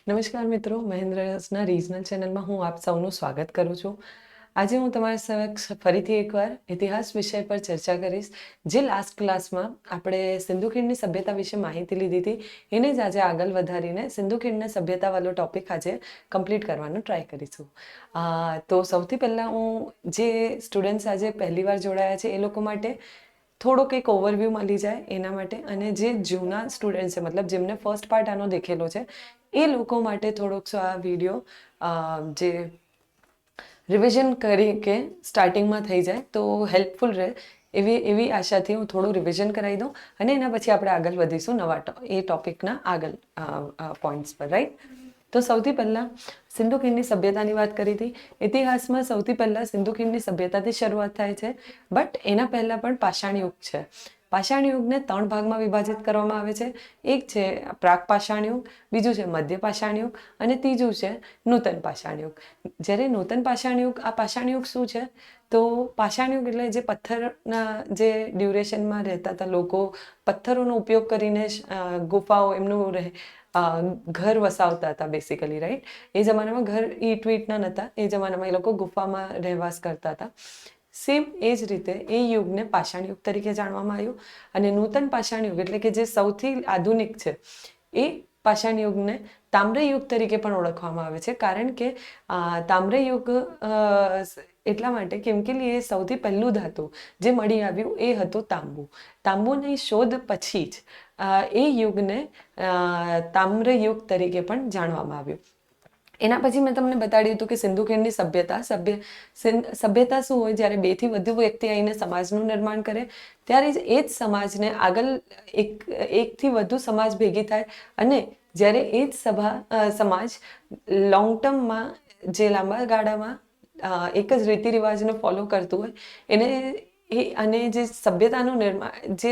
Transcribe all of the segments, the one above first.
નમસ્કાર મિત્રો, મહેન્દ્રના રિજનલ ચેનલમાં હું આપ સૌનું સ્વાગત કરું છું. આજે હું તમારી સમક્ષ ફરીથી એકવાર ઇતિહાસ વિષય પર ચર્ચા કરીશ. જે લાસ્ટ ક્લાસમાં આપણે સિંધુ ખીણની સભ્યતા વિશે માહિતી લીધી હતી, એને જ આજે આગળ વધારીને સિંધુ ખીણની સભ્યતાવાળો ટોપિક આજે કમ્પ્લીટ કરવાનો ટ્રાય કરીશું. તો સૌથી પહેલાં હું જે સ્ટુડન્ટ્સ આજે પહેલીવાર જોડાયા છે એ લોકો માટે થોડોક એક ઓવરવ્યૂ મળી જાય એના માટે, અને જે જૂના સ્ટુડન્ટ છે, મતલબ જેમને ફર્સ્ટ પાર્ટ આનો દેખેલો છે, એ લોકો માટે થોડોક આ વિડીયો જે રિવિઝન કરી કે સ્ટાર્ટિંગમાં થઈ જાય તો હેલ્પફુલ રહે એવી આશાથી હું થોડું રિવિઝન કરાવી દઉં, અને એના પછી આપણે આગળ વધીશું એ ટોપિકના આગળ પોઈન્ટ્સ પર, રાઈટ. તો સૌથી પહેલાં સિંધુ ખીણની સભ્યતાની વાત કરી હતી. ઇતિહાસમાં સૌથી પહેલાં સિંધુ ખીણની સભ્યતાથી શરૂઆત થાય છે, બટ એના પહેલાં પણ પાષાણ યુગ છે. પાષાણ યુગને 3 ભાગમાં વિભાજિત કરવામાં આવે છે. એક છે પ્રાક પાષાણ યુગ, બીજું છે મધ્ય પાષાણ યુગ, અને ત્રીજું છે નૂતન પાષાણ યુગ. જ્યારે નૂતન પાષાણ યુગ, આ પાષાણ યુગ શું છે? તો પાષાણ યુગ એટલે જે પથ્થરના જે ડ્યુરેશનમાં રહેતા હતા લોકો, પથ્થરોનો ઉપયોગ કરીને ગુફાઓ એમનું ઘર વસાવતા હતા બેસિકલી, રાઈટ. એ જમાનામાં ઘર ઈંટ વીટના નહોતા, એ જમાનામાં એ લોકો ગુફામાં રહેવાસ કરતા હતા. સેમ એ જ રીતે એ યુગને પાષાણ યુગ તરીકે જાણવામાં આવ્યું. અને નૂતન પાષાણ યુગ એટલે કે જે સૌથી આધુનિક છે, એ પાષાણ યુગને તામ્ર યુગ તરીકે પણ ઓળખવામાં આવે છે. કારણ કે તામ્ર યુગ એટલા માટે કેમ કે એ સૌથી પહેલું ધાતુ જે મળી આવ્યું એ હતું તાંબુ. તાંબુની શોધ પછી જ એ યુગને તામ્ર યુગ તરીકે પણ જાણવામાં આવ્યું. એના પછી મેં તમને બતાડ્યું હતું કે સિંધુ ખીણની સભ્યતા શું હોય? જ્યારે 2 થી વધુ વ્યક્તિ આવીને સમાજનું નિર્માણ કરે, ત્યારે જ એ જ સમાજને આગળ એકથી વધુ સમાજ ભેગી થાય, અને જ્યારે એ જ સમાજ લોંગ ટર્મમાં, જે લાંબા ગાળામાં એક જ રીતિ રિવાજને ફોલો કરતું હોય, અને જે સભ્યતાનું નિર્માણ, જે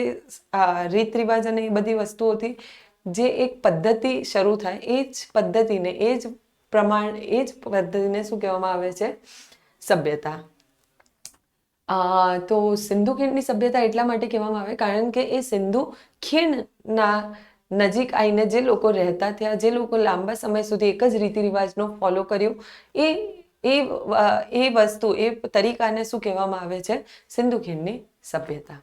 રીત રિવાજ અને એ બધી વસ્તુઓથી જે એક પદ્ધતિ શરૂ થાય, એ જ પદ્ધતિને શું કહેવામાં આવે છે? સભ્યતા. તો સિંધુ ખીણની સભ્યતા એટલા માટે કહેવામાં આવે કારણ કે એ સિંધુ ખીણના નજીક આવીને જે લોકો રહેતા થયા, જે લોકો લાંબા સમય સુધી એક જ રીતિ રિવાજનો ફોલો કર્યું, એ વસ્તુ, એ તરીકાને શું કહેવામાં આવે છે? સિંધુ ખીણની સભ્યતા.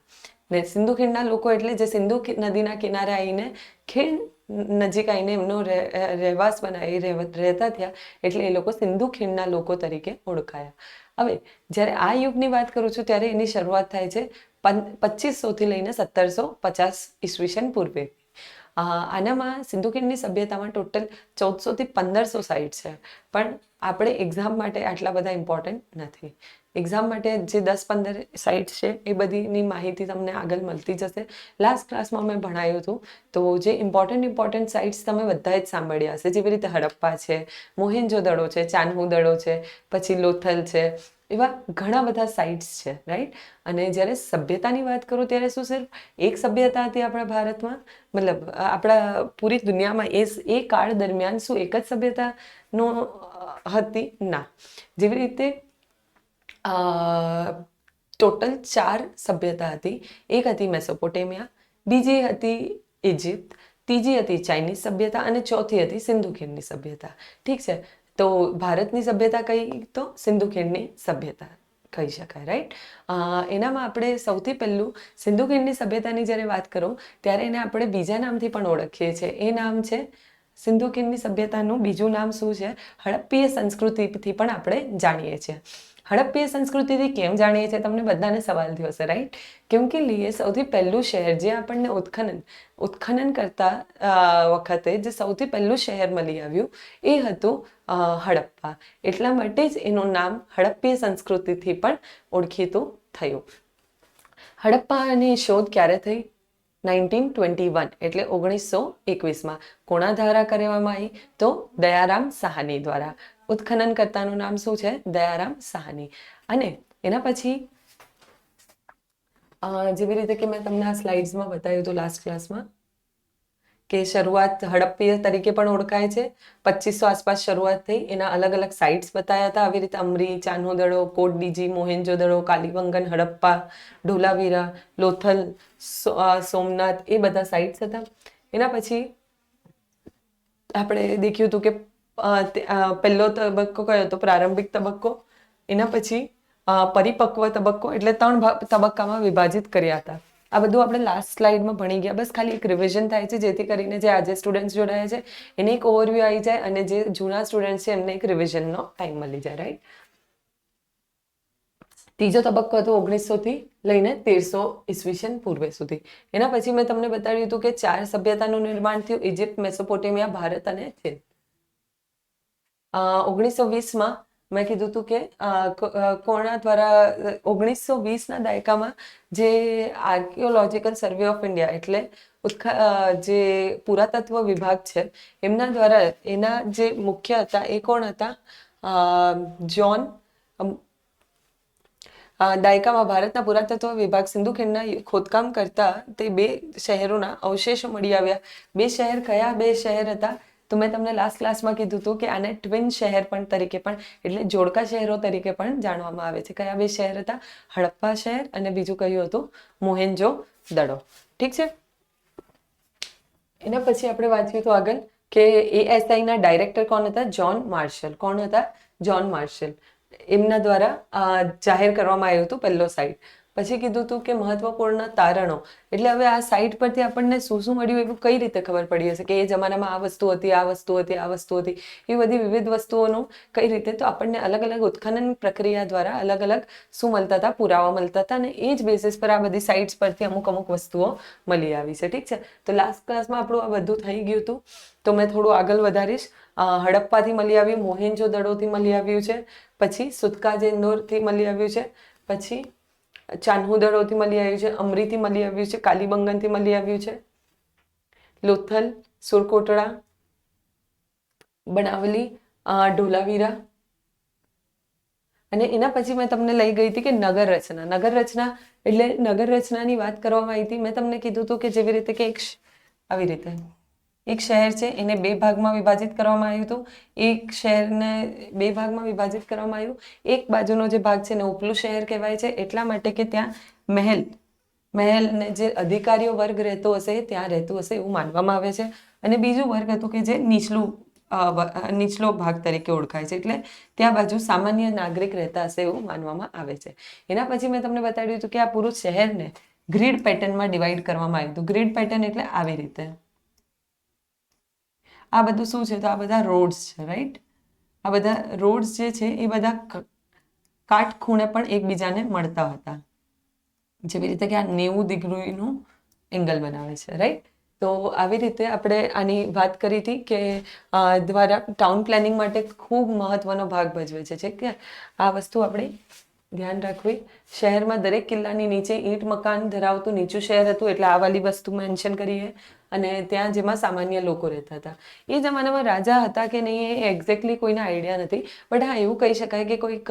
ને સિંધુ ખીણના લોકો એટલે જે સિંધુ નદીના કિનારે આવીને ખીણ નજીક આવીને એમનો રહેવાસ બનાવી રહેતા થયા, એટલે એ લોકો સિંધુ ખીણના લોકો તરીકે ઓળખાયા. હવે જ્યારે આ યુગની વાત કરું છું, ત્યારે એની શરૂઆત થાય છે 2500થી લઈને 1750 ઈસવીસન પૂર્વે. આનામાં સિંધુ ખીણની સભ્યતામાં ટોટલ 1400 થી 1500 સાઇટ છે, પણ આપણે એક્ઝામ માટે આટલા બધા ઇમ્પોર્ટન્ટ નથી. એક્ઝામ માટે જે 10-15 સાઇટ છે એ બધીની માહિતી તમને આગળ મળતી જશે. લાસ્ટ ક્લાસમાં મેં ભણાવ્યું હતું, તો જે ઇમ્પોર્ટન્ટ સાઇટ્સ તમે બધા જ સાંભળ્યા હશે, જેવી રીતે હડપ્પા છે, મોહેન્જો-દડો છે, ચાન્હુ-દડો છે, પછી લોથલ છે, એવા ઘણા બધા સાઇટ્સ છે, રાઈટ. અને જ્યારે સભ્યતાની વાત કરું ત્યારે શું સિર્ફ એક સભ્યતા હતી આપણા ભારતમાં, મતલબ આપણા પૂરી દુનિયામાં એ કાળ દરમિયાન શું એક જ સભ્યતાનો હતી? ના. જેવી રીતે ટોટલ 4 સભ્યતા હતી. એક હતી મેસોપોટેમિયા, બીજી હતી ઇજિપ્ત, ત્રીજી હતી ચાઇનીઝ સભ્યતા, અને ચોથી હતી સિંધુ ખીણની સભ્યતા. ઠીક છે. તો ભારતની સભ્યતા કઈ? તો સિંધુ ખીણની સભ્યતા કહી શકાય, રાઈટ. એનામાં આપણે સૌથી પહેલું સિંધુ ખીણની સભ્યતાની જ્યારે વાત કરું, ત્યારે એને આપણે બીજા નામથી પણ ઓળખીએ છીએ. એ નામ છે, સિંધુ ખીણની સભ્યતાનું બીજું નામ શું છે? હડપ્પીય સંસ્કૃતિથી પણ આપણે જાણીએ છીએ. હડપ્પીય સંસ્કૃતિથી કેમ જાણીએ છીએ? તમને બધાને સવાલ થયો હશે, રાઈટ. કેમ કે સૌથી પહેલું શહેર જે આપણને ઉત્ખનન કરતા વખતે જે સૌથી પહેલું શહેર મળી આવ્યું, એ હતું હડપ્પા. એટલા માટે જ એનું નામ હડપ્પીય સંસ્કૃતિથી પણ ઓળખીતું થયું. હડપ્પાની શોધ ક્યારે થઈ? 1921 એટલે 1921માં. કોના દ્વારા કરવામાં આવી? તો દયારામ સાહની દ્વારા. ઉત્ખનનકર્તાનું નામ શું છે? દયારામ સાહની. અને એના પછી જેવી રીતે કે મેં તમને આ સ્લાઇડ્સમાં બતાવ્યું હતું લાસ્ટ ક્લાસમાં, કે શરૂઆત હડપ્પીય તરીકે પણ ઓળખાય છે. 2500 આસપાસ શરૂઆત થઈ. એના અલગ અલગ સાઇટ્સ બતાવ્યા હતા, આવી રીતે અમરી, ચાન્હુ-દડો, કોટડીજી, મોહેન્જો-દડો, કાલીબંગન, હડપ્પા, ઢોલાવીરા, લોથલ, સોમનાથ, એ બધા સાઇટ્સ હતા. એના પછી આપણે દેખ્યું હતું કે પહેલો તબક્કો કયો હતો? પ્રારંભિક તબક્કો, એના પછી પરિપક્વ તબક્કો, એટલે 3 તબક્કામાં વિભાજિત કર્યા હતા. આ બધું આપણે લાસ્ટ સ્લાઇડમાં ભણી ગયા. બસ ખાલી એક રિવિઝન થાય છે, જેથી કરીને જે આજે સ્ટુડન્ટ્સ જોડાયા છે એને એક ઓવરવ્યૂ આવી જાય, અને જે જૂના સ્ટુડન્ટ છે એમને એક રિવિઝનનો ટાઈમ મળી જાય, રાઈટ? ત્રીજો તબક્કો હતો 1900 થી લઈને 1300 ઈસવીસન પૂર્વે સુધી. એના પછી મેં તમને બતાવ્યું હતું કે 4 સભ્યતાનું નિર્માણ થયું: ઇજિપ્ત, મેસોપોટેમિયા, ભારત અને ચીન. 1920માં મેં કીધું હતું કે કોના દ્વારા 1920ના દાયકામાં જે આર્કિયોલોજીકલ સર્વે ઓફ ઇન્ડિયા, એટલે જે પુરાતત્વ વિભાગ છે એમના દ્વારા એના જે મુખ્ય હતા એ કોણ હતા? જ્હોન. દાયકામાં ભારતના પુરાતત્વ વિભાગ સિંધુ ખીણના ખોદકામ કરતા તે 2 શહેરોના અવશેષો મળી આવ્યા. 2 શહેર કયા 2 શહેર હતા? તો મેં તમને લાસ્ટ ક્લાસમાં કીધું હતું કે આને ટ્વિન શહેર પણ તરીકે પણ, એટલે જોડકા શહેરો તરીકે પણ જાણવામાં આવે છે. કયા 2 શહેર હતા? હડપ્પા શહેર અને બીજું કયું હતું? મોહેન્જો દડો. ઠીક છે. એના પછી આપણે વાંચ્યું હતું આગળ કે ASI ના ડાયરેક્ટર કોણ હતા? John Marshall. કોણ હતા? John Marshall. એમના દ્વારા જાહેર કરવામાં આવ્યું હતું પહેલો સાઇટ. પછી કીધું હતું કે મહત્વપૂર્ણ તારણો, એટલે હવે આ સાઇટ પરથી આપણને શું શું મળ્યું એવું કઈ રીતે ખબર પડી હશે કે એ જમાનામાં આ વસ્તુ હતી, આ વસ્તુ હતી, આ વસ્તુ હતી, એ બધી વિવિધ વસ્તુઓનું કઈ રીતે? તો આપણને અલગ અલગ ઉત્ખનન પ્રક્રિયા દ્વારા અલગ અલગ શું મળતા હતા? પુરાવા મળતા હતા, અને એ જ બેસિસ પર આ બધી સાઇટ્સ પરથી અમુક વસ્તુઓ મળી આવી છે. ઠીક છે. તો લાસ્ટ ક્લાસમાં આપણું આ બધું થઈ ગયું હતું, તો મેં થોડું આગળ વધારીશ. હડપ્પાથી મળી આવ્યું, મોહેન્જો દડોથી મળી આવ્યું છે, પછી સુતકાજેન્દોરથી મળી આવ્યું છે, પછી ચાન્હુદડોથી મળી આવ્યું છે, અમરીથી મળી આવ્યું છે, કાલીબંગનથી મળી આવ્યું છે, લોથલ, સુરકોટડા, બનાવલી, ઢોલાવીરા. અને એના પછી મેં તમને લઈ ગઈ હતી કે નગર રચના. નગર રચના એટલે નગર રચનાની વાત કરવામાં આવી હતી. મેં તમને કીધું હતું કે જેવી રીતે કે આવી રીતે એક શહેર છે એને 2 ભાગમાં વિભાજિત કરવામાં આવ્યું હતું. એક શહેરને 2 ભાગમાં વિભાજિત કરવામાં આવ્યું. એક બાજુનો જે ભાગ છે એને ઉપલું શહેર કહેવાય છે, એટલા માટે કે ત્યાં મહેલને જે અધિકારીઓ વર્ગ રહેતો હશે ત્યાં રહેતું હશે એવું માનવામાં આવે છે. અને બીજું વર્ગ હતું કે જે નીચલો ભાગ તરીકે ઓળખાય છે, એટલે ત્યાં બાજુ સામાન્ય નાગરિક રહેતા હશે એવું માનવામાં આવે છે. એના પછી મેં તમને બતાવ્યું હતું કે આ પૂરું શહેરને ગ્રીડ પેટર્નમાં ડિવાઈડ કરવામાં આવ્યું હતું. ગ્રીડ પેટર્ન એટલે આવી રીતે. આ બધું શું છે? તો આ બધા રોડ્સ છે, રાઈટ? આ બધા રોડ્સ જે છે એ બધા કાટખૂણે પણ એકબીજાને મળતા હતા, જેવી રીતે કે આ 90 ડિગ્રીનું એંગલ બનાવે છે, રાઈટ? તો આવી રીતે આપણે આની વાત કરી હતી કે દ્વારા ટાઉન પ્લાનિંગ માટે ખૂબ મહત્વનો ભાગ ભજવે છે કે આ વસ્તુ આપણે ધ્યાન રાખવી. શહેરમાં દરેક કિલ્લાની નીચે ઈંટ મકાન ધરાવતું નીચું શહેર હતું, એટલે આ વાલી વસ્તુ મેન્શન કરીએ. અને ત્યાં જેમાં સામાન્ય લોકો રહેતા હતા. એ જમાનામાં રાજા હતા કે નહીં એ એક્ઝેક્ટલી કોઈને આઈડિયા નથી, બટ હા એવું કહી શકાય કે કોઈક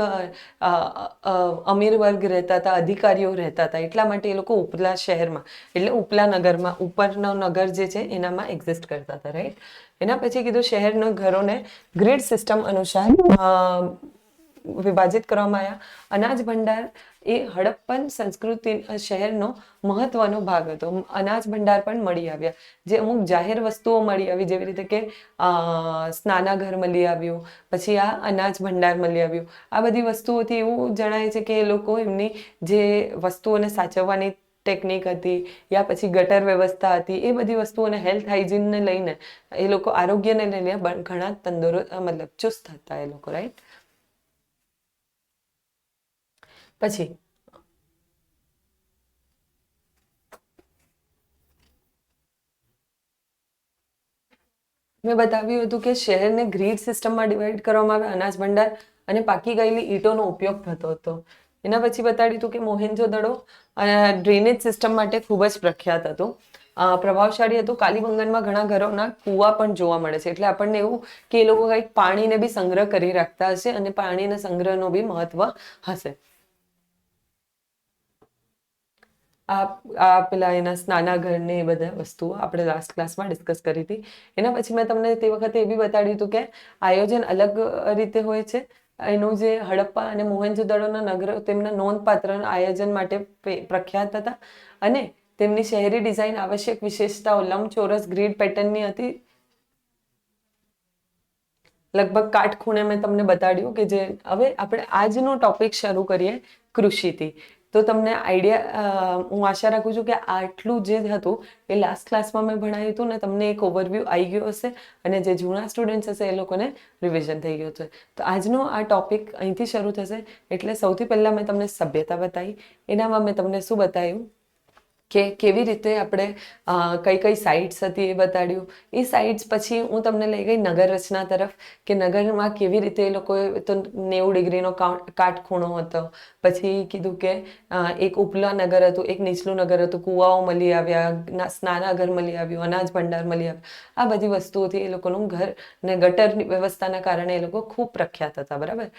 અમીર વર્ગ રહેતા હતા, અધિકારીઓ રહેતા હતા, એટલા માટે એ લોકો ઉપલા શહેરમાં, એટલે ઉપલા નગરમાં, ઉપરનો નગર જે છે એનામાં એક્ઝિસ્ટ કરતા હતા, રાઈટ? એના પછી કીધું શહેરના ઘરોને ગ્રીડ સિસ્ટમ અનુસાર વિભાજિત કરવામાં આવ્યા. અનાજ ભંડાર એ હડપ્પન સંસ્કૃતિ શહેરનો મહત્વનો ભાગ હતો. અનાજ ભંડાર પણ મળી આવ્યા, જે અમુક જાહેર વસ્તુઓ મળી આવી, જેવી રીતે કે સ્નાનાઘર મળી આવ્યું, પછી આ અનાજ ભંડાર મળી આવ્યું. આ બધી વસ્તુઓથી એવું જણાય છે કે એ લોકો એમની જે વસ્તુઓને સાચવવાની ટેકનિક હતી, યા પછી ગટર વ્યવસ્થા હતી, એ બધી વસ્તુઓને હેલ્થ હાઇજીનને લઈને એ લોકો આરોગ્યને લઈને ઘણા મતલબ ચુસ્ત હતા એ લોકો, રાઈટ? પછી મેં બતાવ્યું હતું કે શહેરને ગ્રીડ સિસ્ટમમાં ડિવાઈડ કરવામાં આવે, અનાજ ભંડાર અને પાકી ગયેલી ઈંટોનો ઉપયોગ થતો હતો. એના પછી બતાવ્યું હતું કે મોહેન્જો દડો ડ્રેનેજ સિસ્ટમ માટે ખૂબ જ પ્રખ્યાત હતું, પ્રભાવશાળી હતું. કાલીબંગનમાં ઘણા ઘરોના કૂવા પણ જોવા મળે છે, એટલે આપણને એવું કે એ લોકો કંઈક પાણીને બી સંગ્રહ કરી રાખતા હશે અને પાણીના સંગ્રહનો બી મહત્વ હશે. પેલા એના સ્નાનાઘર ને એ બધા વસ્તુઓ આપણે લાસ્ટ ક્લાસમાં ડિસ્કસ કરી હતી. એના પછી મેં તમને તે વખતે એ બી બતાડ્યું હતું કે આયોજન અલગ રીતે હોય છે. એનું જે હડપ્પા અને મોહેન્જો-દડોના નગરો તેમના નોંધપાત્ર આયોજન માટે પ્રખ્યાત હતા, અને તેમની શહેરી ડિઝાઇન આવશ્યક વિશેષતાઓ લંબચોરસ ગ્રીડ પેટર્નની હતી. લગભગ કાટખૂણે મેં તમને બતાડ્યું કે જે હવે આપણે આજનો ટોપિક શરૂ કરીએ કૃષિથી. તો તમને આઈડિયા, હું આશા રાખું છું કે આટલું જે હતું એ લાસ્ટ ક્લાસમાં મેં ભણાવ્યું હતું ને તમને એક ઓવરવ્યૂ આવી ગયો હશે, અને જે જૂના સ્ટુડન્ટ્સ હશે એ લોકોને રિવિઝન થઈ ગયું છે. તો આજનો આ ટોપિક અહીંથી શરૂ થશે. એટલે સૌથી પહેલાં મેં તમને સભ્યતા બતાવી, એનામાં મેં તમને શું બતાવ્યું કે કેવી રીતે આપણે કઈ કઈ સાઇટ્સ હતી એ બતાડ્યું. એ સાઇટ્સ પછી હું તમને લઈ ગઈ નગર રચના તરફ, કે નગરમાં કેવી રીતે એ લોકોએ તો 90 ડિગ્રીનો કાટખૂણો હતો. પછી કીધું કે એક ઉપલા નગર હતું, એક નીચલું નગર હતું, કૂવાઓ મળી આવ્યા, સ્નાનાગર મળી આવ્યું, અનાજ ભંડાર મળી આવ્યું. આ બધી વસ્તુઓથી એ લોકોનું ઘર ને ગટરની વ્યવસ્થાના કારણે એ લોકો ખૂબ પ્રખ્યાત હતા. બરાબર.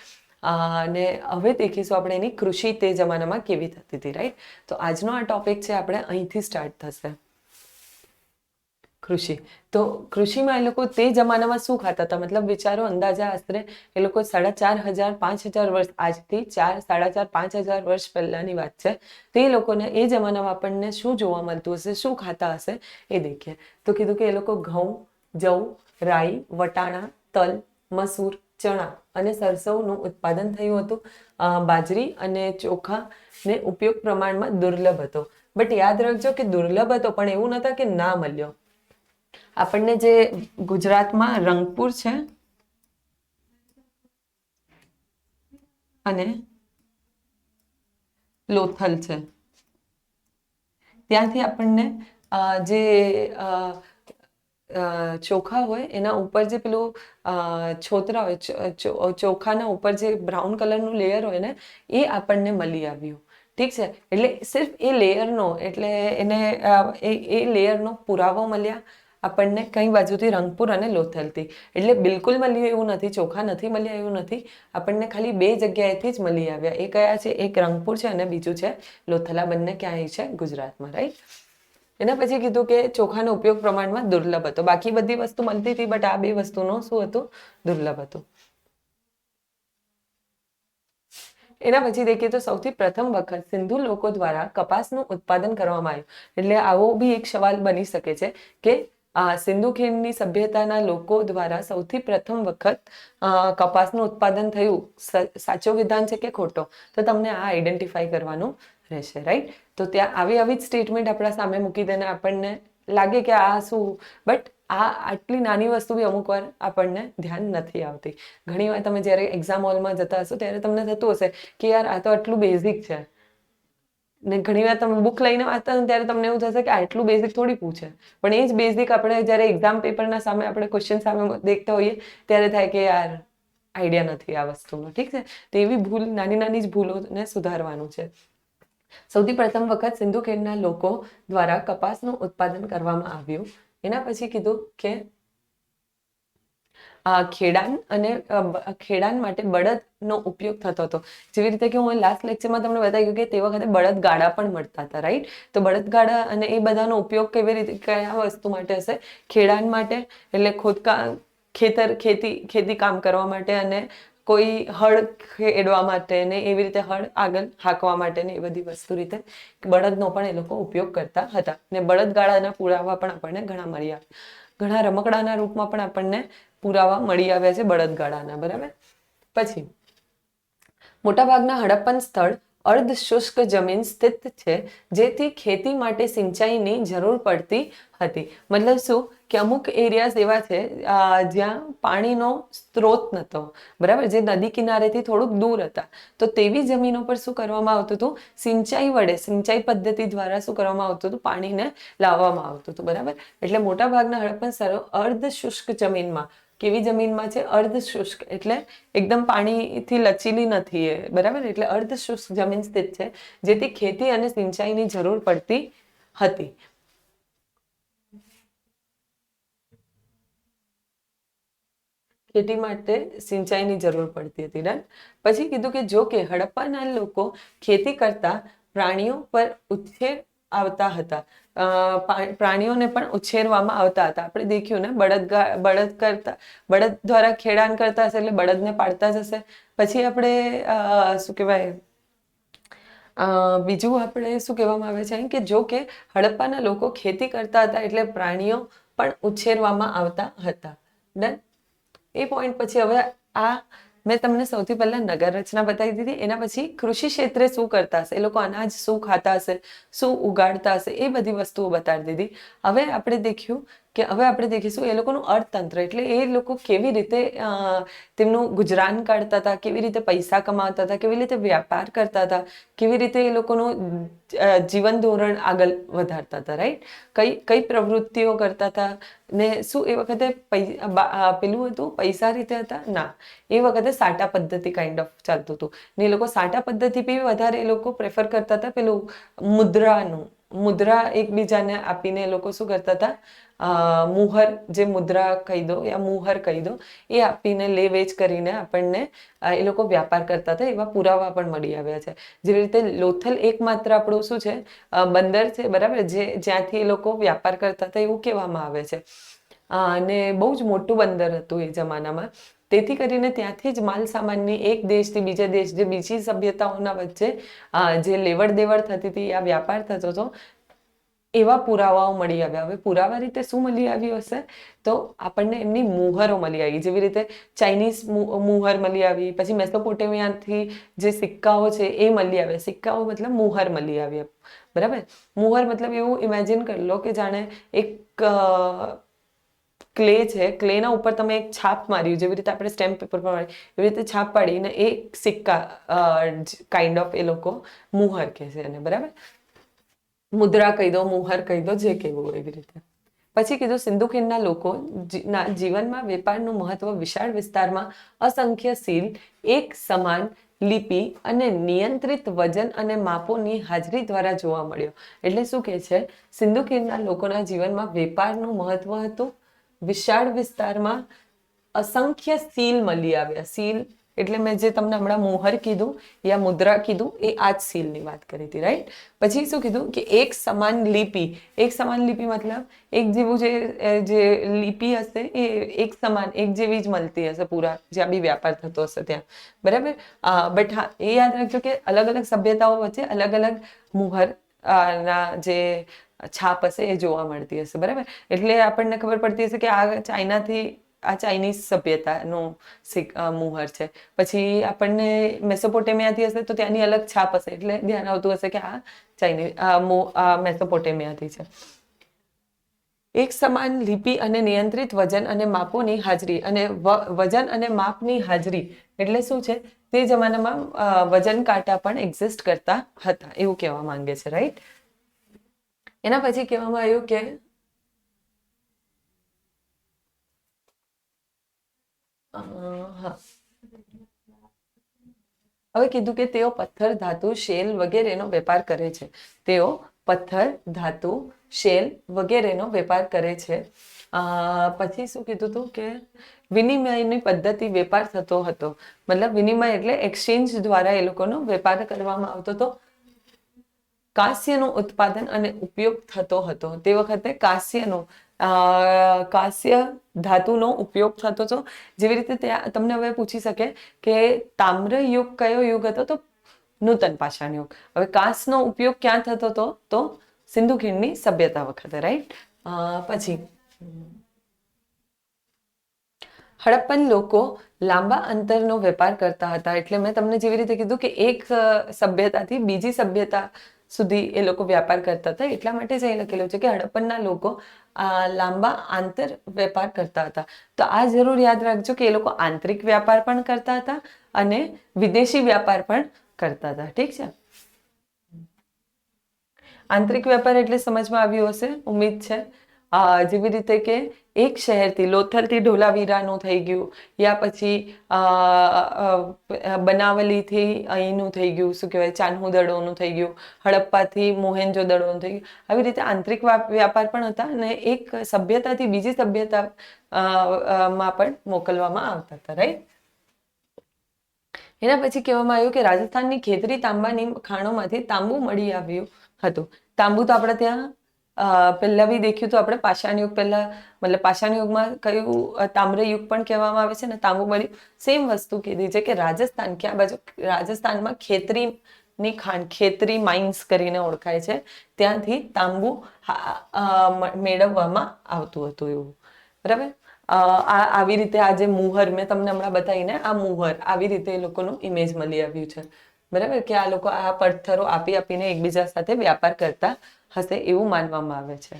અને હવે દેખીશું આપણે એની કૃષિ તે જમાનામાં કેવી થતી હતી. રાઈટ. તો આજનો આ ટોપિક છે આપણે અહીંથી સ્ટાર્ટ થશે. કૃષિ. તો કૃષિમાં એ લોકો તે જમાનામાં શું ખાતા હતા, મતલબ વિચારો, અંદાજા આશરે એ લોકો 4,500-5,000 વર્ષ, આજથી 4,500-5,000 વર્ષ પહેલાની વાત છે. તે લોકોને એ જમાનામાં આપણને શું જોવા મળતું હશે, શું ખાતા હશે એ દેખીએ. તો કીધું કે એ લોકો ઘઉં, જવ, રાઈ, વટાણા, તલ, મસૂર, ચણા અને સરસવનું ઉત્પાદન થયું હતું. બાજરી અને ચોખાને ઉપયોગ પ્રમાણમાં દુર્લભ હતો. બટ યાદ રાખજો કે દુર્લભ હતો, પણ એવું નતા કે ના મળ્યો. આપણને જે ગુજરાતમાં રંગપુર છે અને લોથલ છે, ત્યાંથી આપણને જે ચોખા હોય એના ઉપર જે પેલું છોતરા હોય, ચોખાના ઉપર જે બ્રાઉન કલરનું લેયર હોય ને, એ આપણને મળી આવ્યું. ઠીક છે. એટલે સિર્ફ એ લેયરનો, એટલે એને એ લેયરનો પુરાવો મળ્યા આપણને કઈ બાજુથી, રંગપુર અને લોથલથી. એટલે બિલકુલ મળ્યું એવું નથી, ચોખા નથી મળ્યા એવું નથી. આપણને ખાલી 2 જગ્યાએથી જ મળી આવ્યા. એ કયા છે? એક રંગપુર છે અને બીજું છે લોથલ. આ બંને ક્યાંય છે? ગુજરાતમાં. રાઈટ. એના પછી કીધું કે ચોખાનો ઉપયોગ પ્રમાણમાં દુર્લભ હતો. બાકી બધી વસ્તુ મળતી હતી, બટ આ 2 વસ્તુનો શું હતું? દુર્લભ હતું. એના પછી દેખીએ તો સૌથી પ્રથમ વખત સિંધુ લોકો દ્વારા કપાસનું ઉત્પાદન કરવામાં આવ્યું. એટલે આવો બી એક સવાલ બની શકે છે કે સિંધુ ખીણની સભ્યતાના લોકો દ્વારા સૌથી પ્રથમ વખત કપાસનું ઉત્પાદન થયું. સાચો વિધાન છે કે ખોટો? તો તમને આ આઈડેન્ટિફાઈ કરવાનું રહેશે. રાઈટ. તો ત્યાં આવી જ સ્ટેટમેન્ટ આપણા સામે મૂકી દેને આપણને લાગે કે આ શું, બટ આટલી નાની વસ્તુ બી અમુક વાર આપણને ધ્યાન નથી આવતી. ઘણી વાર તમે જ્યારે એક્ઝામ હોલમાં જતા હશો ત્યારે તમને થતું હશે કે યાર આ તો આટલું બેઝિક છે, ને ઘણી વાર તમે બુક લઈને વાંચતા ને ત્યારે તમને એવું થશે કે આટલું બેઝિક થોડી પૂછે. પણ એ જ બેઝિક આપણે જ્યારે એક્ઝામ પેપરના સામે આપણે ક્વેશ્ચન સામે દેખતા હોઈએ ત્યારે થાય કે યાર આઈડિયા નથી આ વસ્તુનો. ઠીક છે. તો એવી ભૂલ, નાની નાની જ ભૂલોને સુધારવાનું છે. સૌથી પ્રથમ વખત સિંધુ ખીણના લોકો દ્વારા કપાસનું ઉત્પાદન કરવામાં આવ્યું. એના પછી કીધું કે ખેડાણ માટે બળદનો ઉપયોગ થતો હતો. જેવી રીતે કે હું લાસ્ટ લેક્ચરમાં તમને બતાવ્યું કે તે વખતે બળદગાડા પણ મળતા હતા. રાઈટ. તો બળદગાડા અને એ બધાનો ઉપયોગ કેવી રીતે, કયા વસ્તુ માટે હશે? ખેડાણ માટે, એટલે ખોદકામ, ખેતી કામ કરવા માટે, અને કોઈ હળ ખેડવા માટે, ને એવી રીતે હળ આગળ હાંકવા માટે, ને એ બધી વસ્તુ રીતે બળદનો પણ એ લોકો ઉપયોગ કરતા હતા. ને બળદગાડાના પુરાવા પણ આપણને ઘણા મળ્યા. ઘણા રમકડાના રૂપમાં પણ આપણને પુરાવા મળી આવ્યા છે બળદગાડાના. બરાબર. પછી મોટાભાગના હડપ્પન સ્થળ અર્ધ શુષ્ક જમીન સ્થિત છે, જેથી ખેતી માટે સિંચાઈની જરૂર પડતી હતી. મતલબ શું કે અમુક એરિયાઝ એવા છે જ્યાં પાણીનો સ્ત્રોત નહોતો. બરાબર. જે નદી કિનારેથી થોડુંક દૂર હતા. તો તેવી જમીનો પર શું કરવામાં આવતું હતું? સિંચાઈ વડે, સિંચાઈ પદ્ધતિ દ્વારા શું કરવામાં આવતું હતું? પાણીને લાવવામાં આવતું હતું. બરાબર. એટલે મોટાભાગના હડપ્પન સ્થળો અર્ધ શુષ્ક જમીનમાં. કેવી જમીનમાં છે? અર્ધ શુષ્ક, એટલે એકદમ પાણીથી લચીલી નથી એ. બરાબર. એટલે અર્ધ શુષ્ક જમીન સ્થિત છે, જેથી ખેતી અને સિંચાઈની જરૂર પડતી હતી. ખેતી માટે સિંચાઈની જરૂર પડતી હતી. ડન. પછી કીધું કે જો કે હડપ્પાના લોકો ખેતી કરતા પ્રાણીઓ પર ઉછેર આવતા હતા. પ્રાણીઓને પણ ઉછેરવામાં આવતા હતા. આપણે દેખ્યું ને, બળદ દ્વારા ખેડાણ કરતા હશે એટલે બળદને પાડતા જ હશે. પછી આપણે શું કહેવાય, બીજું આપણે શું કહેવામાં આવે છે કે જો કે હડપ્પાના લોકો ખેતી કરતા હતા એટલે પ્રાણીઓ પણ ઉછેરવામાં આવતા હતા. ડન. એ પોઈન્ટ પછી હવે આ મેં તમને સૌથી પહેલા નગર રચના બતાવી દીધી, એના પછી કૃષિ ક્ષેત્રે શું કરતા હશે, એ લોકો અનાજ શું ખાતા હશે, શું ઉગાડતા હશે, એ બધી વસ્તુઓ બતાવી દીધી. હવે આપણે દેખીશું એ લોકોનું અર્થતંત્ર, એટલે એ લોકો કેવી રીતે તેમનું ગુજરાન કાઢતા હતા, કેવી રીતે પૈસા કમાતા હતા, કેવી રીતે વ્યાપાર કરતા હતા, કેવી રીતે એ લોકોનું જીવન ધોરણ આગળ વધારતા હતા, રાઈટ? કઈ કઈ પ્રવૃત્તિઓ કરતા હતા, ને શું એ વખતે પેલું હતું, પૈસા રીતે હતા? ના, એ વખતે સાટા પદ્ધતિ કાઇન્ડ ઓફ ચાલતું હતું. ને એ લોકો સાટા પદ્ધતિ બી વધારે એ લોકો પ્રેફર કરતા હતા, પેલું મુદ્રા એકબીજાને આપીને એ લોકો શું કરતા હતા, મુહર, જે મુદ્રા કહી દો યા મુહર કહી દો, એ આપીને લે વેચ કરીને આપણને એ લોકો વ્યાપાર કરતા હતા. એવા પુરાવા પણ મળી આવ્યા છે. જેવી રીતે લોથલ એકમાત્ર આપણું શું છે, બંદર છે, બરાબર, જ્યાંથી એ લોકો વ્યાપાર કરતા હતા એવું કહેવામાં આવે છે. અને બહુ જ મોટું બંદર હતું એ જમાનામાં. તેથી કરીને ત્યાંથી જ માલ સામાનની એક દેશથી બીજા દેશ, જે બીજી સભ્યતાઓના વચ્ચે જે લેવડ દેવડ થતી હતી, આ વ્યાપાર થતો હતો, એવા પુરાવાઓ મળી આવ્યા. હવે પુરાવા રીતે શું મળી આવ્યું હશે, તો આપણને એમની મુહરો મળી આવી. જેવી રીતે ચાઇનીઝ મુહર મળી આવી, પછી મેસોપોટેમિયાથી જે સિક્કાઓ છે એ મળી આવ્યા. સિક્કાઓ મતલબ મુહર મળી આવ્યા, બરાબર. મુહર મતલબ એવું ઇમેજિન કરી લો કે જાણે એક ક્લે છે, ક્લેના ઉપર તમે એક છાપ માર્યું, જેવી રીતે આપણે સ્ટેમ્પ પેપર પર મારી, એવી રીતે છાપ પાડીને એ સિક્કા કાઇન્ડ ઓફ એ લોકો મુહર કહે છે એને, બરાબર. મુદ્રા કહી દો, મુહર કહી દો, જે કહેવું હોય એવી રીતે. પછી કીધું સિંધુ ખીણના લોકોના જીવનમાં વેપારનું મહત્વ વિશાળ વિસ્તારમાં અસંખ્ય સીલ, એક સમાન લિપિ અને નિયંત્રિત વજન અને માપોની હાજરી દ્વારા જોવા મળ્યો. એટલે શું કહે છે, સિંધુ ખીણના લોકોના જીવનમાં વેપારનું મહત્વ હતું, વિશાળ વિસ્તારમાં અસંખ્ય સીલ મળી આવ્યા. સીલ એટલે મેં જે તમને હમણાં મોહર કીધું યા મુદ્રા કીધું, એ આ જ સીલની વાત કરી હતી, રાઈટ? પછી શું કીધું કે એક સમાન લિપિ. એક સમાન લિપિ મતલબ એક જેવું જે લિપિ હશે એ એક સમાન, એક જેવી જ મળતી હશે પૂરા જ્યાં બી વ્યાપાર થતો હશે ત્યાં, બરાબર. બટ હા, એ યાદ રાખજો કે અલગ અલગ સભ્યતાઓ વચ્ચે અલગ અલગ મુહર ના જે છાપ હશે એ જોવા મળતી હશે, બરાબર. એટલે આપણને ખબર પડતી હશે કે આ ચાઇનીઝ સભ્યતાનું મુહર છે. પછી આપણને મેસોપોટેમિયાથી હશે તો ત્યાંની અલગ છાપ હશે, એટલે ધ્યાન આવતું હશે કે આ મેસોપોટેમિયાથી છે. એક સમાન લિપિ અને નિયંત્રિત વજન અને માપોની હાજરી. અને વજન અને માપની હાજરી એટલે શું છે, તે જમાનામાં વજન કાંટા પણ એક્ઝિસ્ટ કરતા હતા એવું કહેવા માંગે છે, રાઈટ? એના પછી કહેવામાં આવ્યું કે હવે કીધું કે તેઓ પથ્થર, ધાતુ, શેલ વગેરેનો વેપાર કરે છે. તેઓ પથ્થર, ધાતુ, શેલ વગેરેનો વેપાર કરે છે. પછી શું કીધું હતું કે વિનિમયની પદ્ધતિ વેપાર થતો હતો. મતલબ વિનિમય એટલે એક્સચેન્જ દ્વારા એ લોકોનો વેપાર કરવામાં આવતો હતો. કાંસ્યનું ઉત્પાદન અને ઉપયોગ થતો હતો. તે વખતે કાંસ્ય ધાતુનો ઉપયોગ થતો હતો. જેવી રીતે ત્યાં તમને હવે પૂછી શકે કે તામ્ર યુગ કયો યુગ હતો, તો નૂતન પાષાણ યુગ. હવે કાંસનો ઉપયોગ ક્યાં થતો હતો, તો સિંધુ ખીણની સભ્યતા વખતે, રાઈટ? પછી હડપ્પન લોકો લાંબા અંતરનો વેપાર કરતા હતા. એટલે મેં તમને જેવી રીતે કીધું કે એક સભ્યતાથી બીજી સભ્યતા સુધી એ લોકો વ્યાપાર કરતા હતા, એટલા માટે જ અહીં લખેલું છે કે હડપ્પનના લોકો લાંબા આંતર વેપાર કરતા હતા. તો આ જરૂર યાદ રાખજો કે એ લોકો આંતરિક વ્યાપાર પણ કરતા હતા અને વિદેશી વ્યાપાર પણ કરતા હતા, ઠીક છે? આંતરિક વેપાર એટલે સમજમાં આવ્યું હશે, ઉમ્મીદ છે. જેવી રીતે કે એક શહેરથી, લોથલથી ઢોલાવીરાનું થઈ ગયું, યા પછી બનાવલીથી અહીંનું થઈ ગયું, શું કહેવાય, ચાન્હુ દડોનું થઈ ગયું, હડપ્પાથી મોહેન્જો દડોનું થઈ ગયું. આવી રીતે આંતરિક વ્યાપાર પણ હતા અને એક સભ્યતાથી બીજી સભ્યતા માં પણ મોકલવામાં આવતા હતા, રાઈટ? એના પછી કહેવામાં આવ્યું કે રાજસ્થાનની ખેતરી તાંબાની ખાણોમાંથી તાંબુ મળી આવ્યું હતું. તાંબુ તો આપણે ત્યાં પહેલા બી દેખ્યું તો આપણે પાષાણ યુગ પહેલા, મતલબ પાષાણ યુગમાં કયું તામ્ર યુગ પણ કહેવામાં આવે છે ને તાંબુ મળ્યું. સેમ વસ્તુ કીધી છે કે રાજસ્થાન, ક્યાં બાજુ, રાજસ્થાનમાં ખેતરીની ખાણ, ખેતરી માઇન્સ કરીને ઓળખાય છે, ત્યાંથી તાંબુ મેળવવામાં આવતું હતું એવું, બરાબર. આવી રીતે આ જે મુહર મેં તમને હમણાં બતાવીને, આ મુહર આવી રીતે એ લોકોનું ઇમેજ મળી આવ્યું છે, બરાબર, કે આ લોકો આ પથ્થરો આપી આપીને એકબીજા સાથે વ્યાપાર કરતા હશે એવું માનવામાં આવે છે.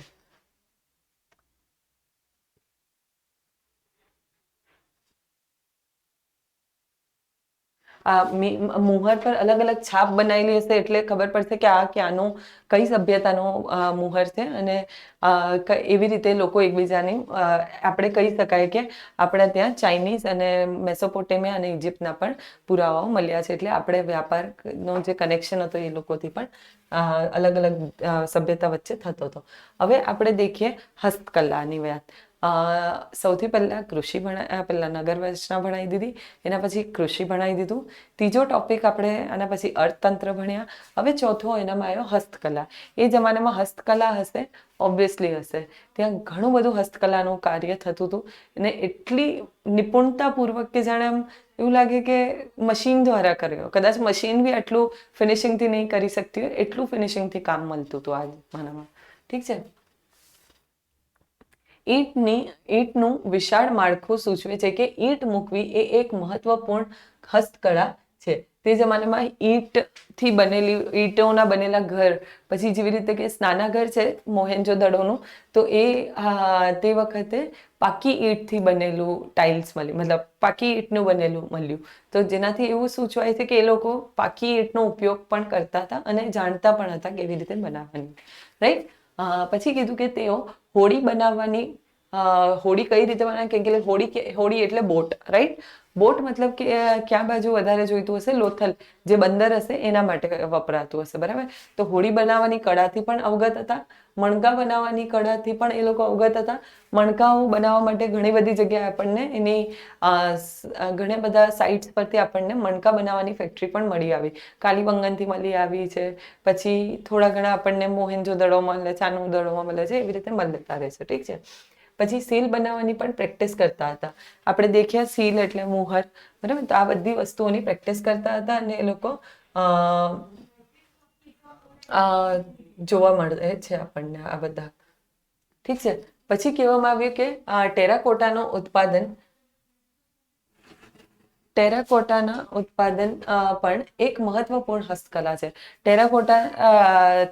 મુહર પર અલગ અલગ છાપ બનાવેલી હશે એટલે ખબર પડશે કે આ ક્યાંનું, કઈ સભ્યતાનો મુહર છે. અને એવી રીતે લોકો એકબીજાની, આપણે કહી શકાય કે આપણા ત્યાં ચાઇનીઝ અને મેસોપોટેમિયા અને ઇજિપ્તના પણ પુરાવાઓ મળ્યા છે. એટલે આપણે વ્યાપારનો જે કનેક્શન હતો એ લોકોથી પણ અલગ અલગ સભ્યતા વચ્ચે થતો હતો. હવે આપણે દેખીએ હસ્તકલાની વાત. સૌથી પહેલા કૃષિ પહેલા નગર રચના ભણાવી દીધી, એના પછી કૃષિ ભણાવી દીધું, ત્રીજો ટોપિક આપણે આના પછી અર્થતંત્ર ભણ્યા, હવે ચોથો એનામાં આવ્યો હસ્તકલા. એ જમાનામાં હસ્તકલા હશે, ઓબ્વિયસલી હશે, ત્યાં ઘણું બધું હસ્તકલાનું કાર્ય થતું હતું અને એટલી નિપુણતાપૂર્વક કે જાણે આમ એવું લાગે કે મશીન દ્વારા કર્યો. કદાચ મશીન બી આટલું ફિનિશિંગથી નહીં કરી શકતી હોય એટલું ફિનિશિંગથી કામ મળતું હતું આ જમાનામાં. ઠીક છે. ઈંટનું વિશાળ માળખું સૂચવે છે કે ઈંટ મૂકવી એ એક મહત્વપૂર્ણ હસ્તકળા છે. તે જમાનામાં ઈંટથી બનેલી, ઈંટોના બનેલા ઘર, પછી જેવી રીતે કે સ્નાનાગર છે મોહેન્જો-દડોનું, તો એ તે વખતે પાકી ઈંટથી બનેલું ટાઇલ્સ મળ્યું, મતલબ પાકી ઈંટનું બનેલું મળ્યું. તો જેનાથી એવું સૂચવાય છે કે એ લોકો પાકી ઈંટનો ઉપયોગ પણ કરતા હતા અને જાણતા પણ હતા કેવી રીતે બનાવવાની, રાઈટ. પછી કીધું કે તેઓ હોડી બનાવવાની, હોડી કઈ રીતે બનાવે, કે હોડી એટલે બોટ, રાઈટ. બોટ મતલબ કે ક્યાં બાજુ વધારે જોઈતું હશે, લોથલ જે બંદર હશે એના માટે વપરાતું હશે, બરાબર. તો હોડી બનાવવાની કળાથી પણ અવગત હતા, મણકા બનાવવાની કળાથી પણ એ લોકો અવગત હતા. મણકાઓ બનાવવા માટે ઘણી બધી જગ્યાએ આપણને એની ઘણા બધા સાઇટ્સ પરથી આપણને મણકા બનાવવાની ફેક્ટરી પણ મળી આવી. કાલીબંગનથી મળી આવી છે, પછી થોડા ઘણા આપણને મોહેન્જો-દડોમાં મળે, ચાનું-દડોમાં મળે છે, એવી રીતે મળતા રહે છે. ઠીક છે. પછી સીલ બનાવવાની પણ પ્રેક્ટિસ કરતા હતા. આપણે દેખ્યા સીલ એટલે મુહર, બરાબર. તો આ બધી વસ્તુઓની પ્રેક્ટિસ કરતા હતા અને એ લોકો જોવા મળે છે આપણને આ બધા. ઠીક છે. પછી કહેવામાં આવ્યું કે ટેરાકોટાનું ઉત્પાદન પણ એક મહત્વપૂર્ણ હસ્તકલા છે. ટેરાકોટા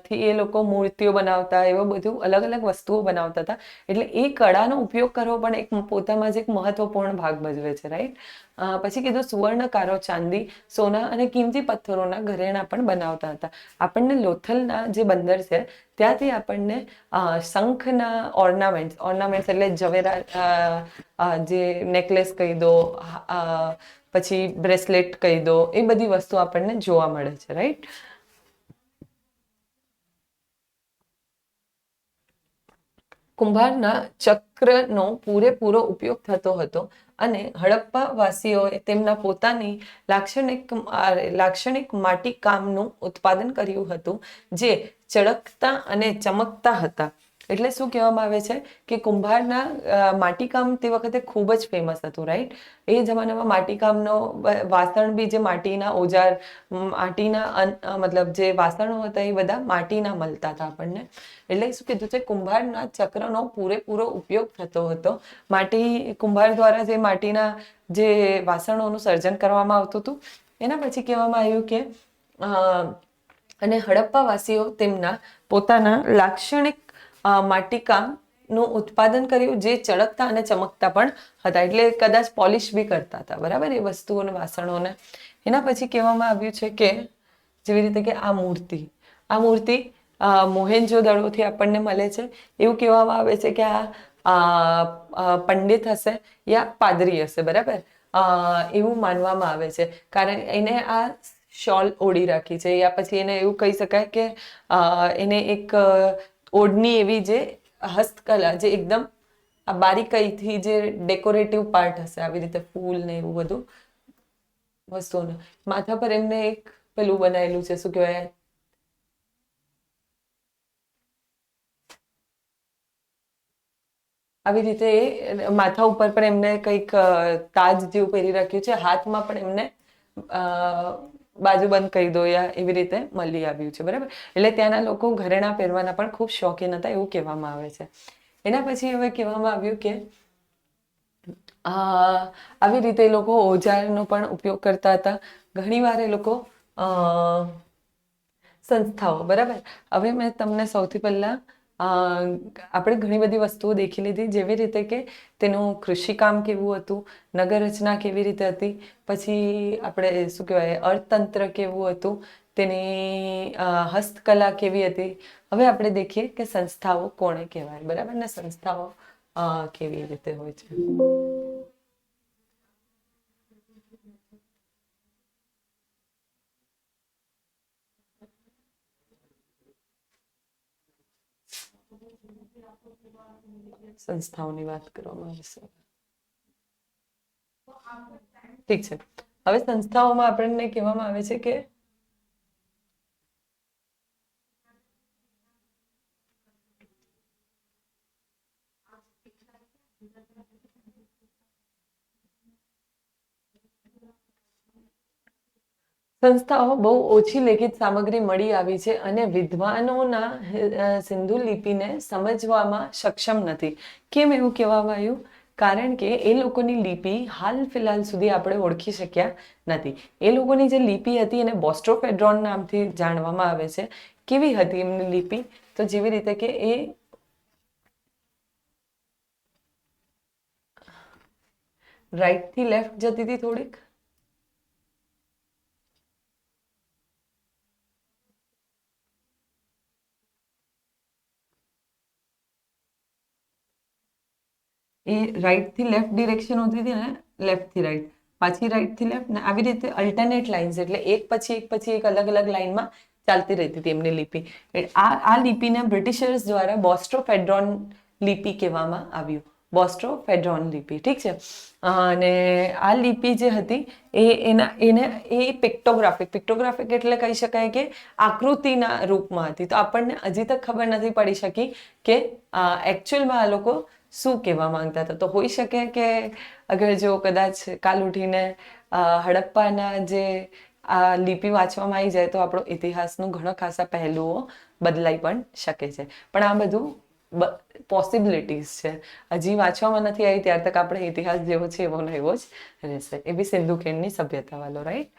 થી એ લોકો મૂર્તિઓ બનાવતા, એવા બધું અલગ અલગ વસ્તુઓ બનાવતા હતા. એટલે એ કળાનો ઉપયોગ કરવો પણ એક પોતામાં જ એક મહત્વપૂર્ણ ભાગ ભજવે છે, રાઈટ. પછી કીધું સુવર્ણકારો ચાંદી, સોના અને કિંમતી પથ્થરોના ઘરેણાં પણ બનાવતા હતા. આપણને લોથલના જે બંદર છે ત્યાંથી આપણને શંખના ઓર્નામેન્ટ્સ એટલે જવેરાત, જે નેકલેસ કહી દો, પછી બ્રેસલેટ કહી દો, એ બધી વસ્તુ આપણને જોવા મળે છે, રાઈટ. કુંભારના ચક્રનો પૂરેપૂરો ઉપયોગ થતો હતો અને હડપ્પા વાસીઓએ તેમના પોતાની લાક્ષણિક માટીકામનું ઉત્પાદન કર્યું હતું, જે ચળકતા અને ચમકતા હતા. એટલે શું કહેવામાં આવે છે કે કુંભારના માટીકામ તે વખતે ખૂબ જ ફેમસ હતું, રાઈટ. એ જમાનામાં માટીકામનો વાસણ બી, જે માટીના ઓજાર, માટીના મતલબ જે વાસણો હતા એ બધા માટીના મળતા હતા આપણને. એટલે શું કીધું છે, કુંભારના ચક્રનો પૂરેપૂરો ઉપયોગ થતો હતો. કુંભાર દ્વારા જે માટીના જે વાસણોનું સર્જન કરવામાં આવતું હતું. એના પછી કહેવામાં આવ્યું કે અને હડપ્પાવાસીઓ તેમના પોતાના લાક્ષણિક માટીકામનું ઉત્પાદન કર્યું, જે ચળકતા અને ચમકતા પણ હતા. એટલે કદાચ પોલિશ બી કરતા હતા, બરાબર, એ વસ્તુઓને, વાસણોને. એના પછી કહેવામાં આવ્યું છે કે જેવી રીતે કે આ મૂર્તિ મોહેન્જો-દડોથી આપણને મળે છે. એવું કહેવામાં આવે છે કે આ પંડિત હશે યા પાદરી હશે, બરાબર. એવું માનવામાં આવે છે, કારણ એને આ શોલ ઓઢી રાખી છે, યા પછી એને એવું કહી શકાય કે એને એક ઓઢની એવી જે હસ્તકલા, જે એકદમ આ બારીકાઈથી જે ડેકોરેટિવ પાર્ટ હશે, આવી રીતે ફૂલ ને એવું બધું વસ્તુઓને માથા પર એમને એક પેલું બનાવેલું છે, શું કહેવાય, આવી રીતે માથા ઉપર પણ એમને કંઈક તાજ જેવું પહેરી રાખ્યું છે. હાથમાં પણ એમને બાજુબંધ કહી દો યા એવી રીતે મળી આવ્યું છે, બરાબર. એટલે ત્યાંના લોકો ઘરેણાં પહેરવાના પણ ખૂબ શોખીન હતા એવું કહેવામાં આવે છે. એના પછી હવે કહેવામાં આવ્યું કે આવી રીતે એ લોકો ઓજારનો પણ ઉપયોગ કરતા હતા. ઘણીવાર એ લોકો સંસ્થાઓ, બરાબર. હવે મેં તમને સૌથી પહેલાં આપણે ઘણી બધી વસ્તુઓ દેખી લીધી, જેવી રીતે કે તેનું કૃષિકામ કેવું હતું, નગર રચના કેવી રીતે હતી, પછી આપણે શું કહેવાય અર્થતંત્ર કેવું હતું, તેની હસ્તકલા કેવી હતી. હવે આપણે દેખીએ કે સંસ્થાઓ કોણે કહેવાય, બરાબર ને, સંસ્થાઓ કેવી રીતે હોય છે. સંસ્થાઓની વાત કરવામાં આવશે. ઠીક છે. હવે સંસ્થાઓમાં આપણને કહેવામાં આવે છે કે સંસ્થાઓ બહુ ઓછી લેખિત સામગ્રી મળી આવી છે અને વિદ્વાનોના સિંધુ લિપિને સમજવામાં સક્ષમ નથી. કેમ એવું કહેવામાં આવ્યું? કારણ કે એ લોકોની લિપિ હાલ ફિલહાલ સુધી આપણે ઓળખી શક્યા નથી. એ લોકોની જે લિપિ હતી એને બોસ્ટ્રોફેડ્રોન નામથી જાણવામાં આવે છે. કેવી હતી એમની લિપિ? તો જેવી રીતે કે એ રાઈટથી લેફ્ટ જતી હતી થોડીક. એ રાઈટથી લેફ્ટ ડિરેક્શન હોતી હતી ને, લેફ્ટથી રાઈટ, પાછી રાઈટથી લેફ્ટ ને આવી રીતે અલ્ટરનેટ લાઇન્સ, એટલે એક પછી એક અલગ અલગ લાઇનમાં ચાલતી રહેતી હતી એમની લિપિ. આ લિપિને બ્રિટિશર્સ દ્વારા બોસ્ટ્રોફેડ્રોન લિપિ કહેવામાં આવ્યું. બોસ્ટ્રોફેડ્રોન લિપિ, ઠીક છે. અને આ લિપિ જે હતી એ પિક્ટોગ્રાફિક એટલે કહી શકાય કે આકૃતિના રૂપમાં હતી. તો આપણને હજી તક ખબર નથી પડી શકી કે એકચ્યુઅલમાં આ લોકો શું કહેવા માંગતા હતા. તો હોઈ શકે કે અગર જો કદાચ કાલ ઉઠીને હડપ્પાના જે આ લિપિ વાંચવામાં આવી જાય તો આપણો ઇતિહાસનું ઘણા ખાસા પહેલુઓ બદલાઈ પણ શકે છે. પણ આ બધું પોસિબિલિટીઝ છે. હજી વાંચવામાં નથી આવી ત્યાર તક આપણે ઇતિહાસ જેવો છે એવો ને એવો જ રહેશે. એ બી સિંધુ ખીણની સભ્યતા વાળો, રાઈટ.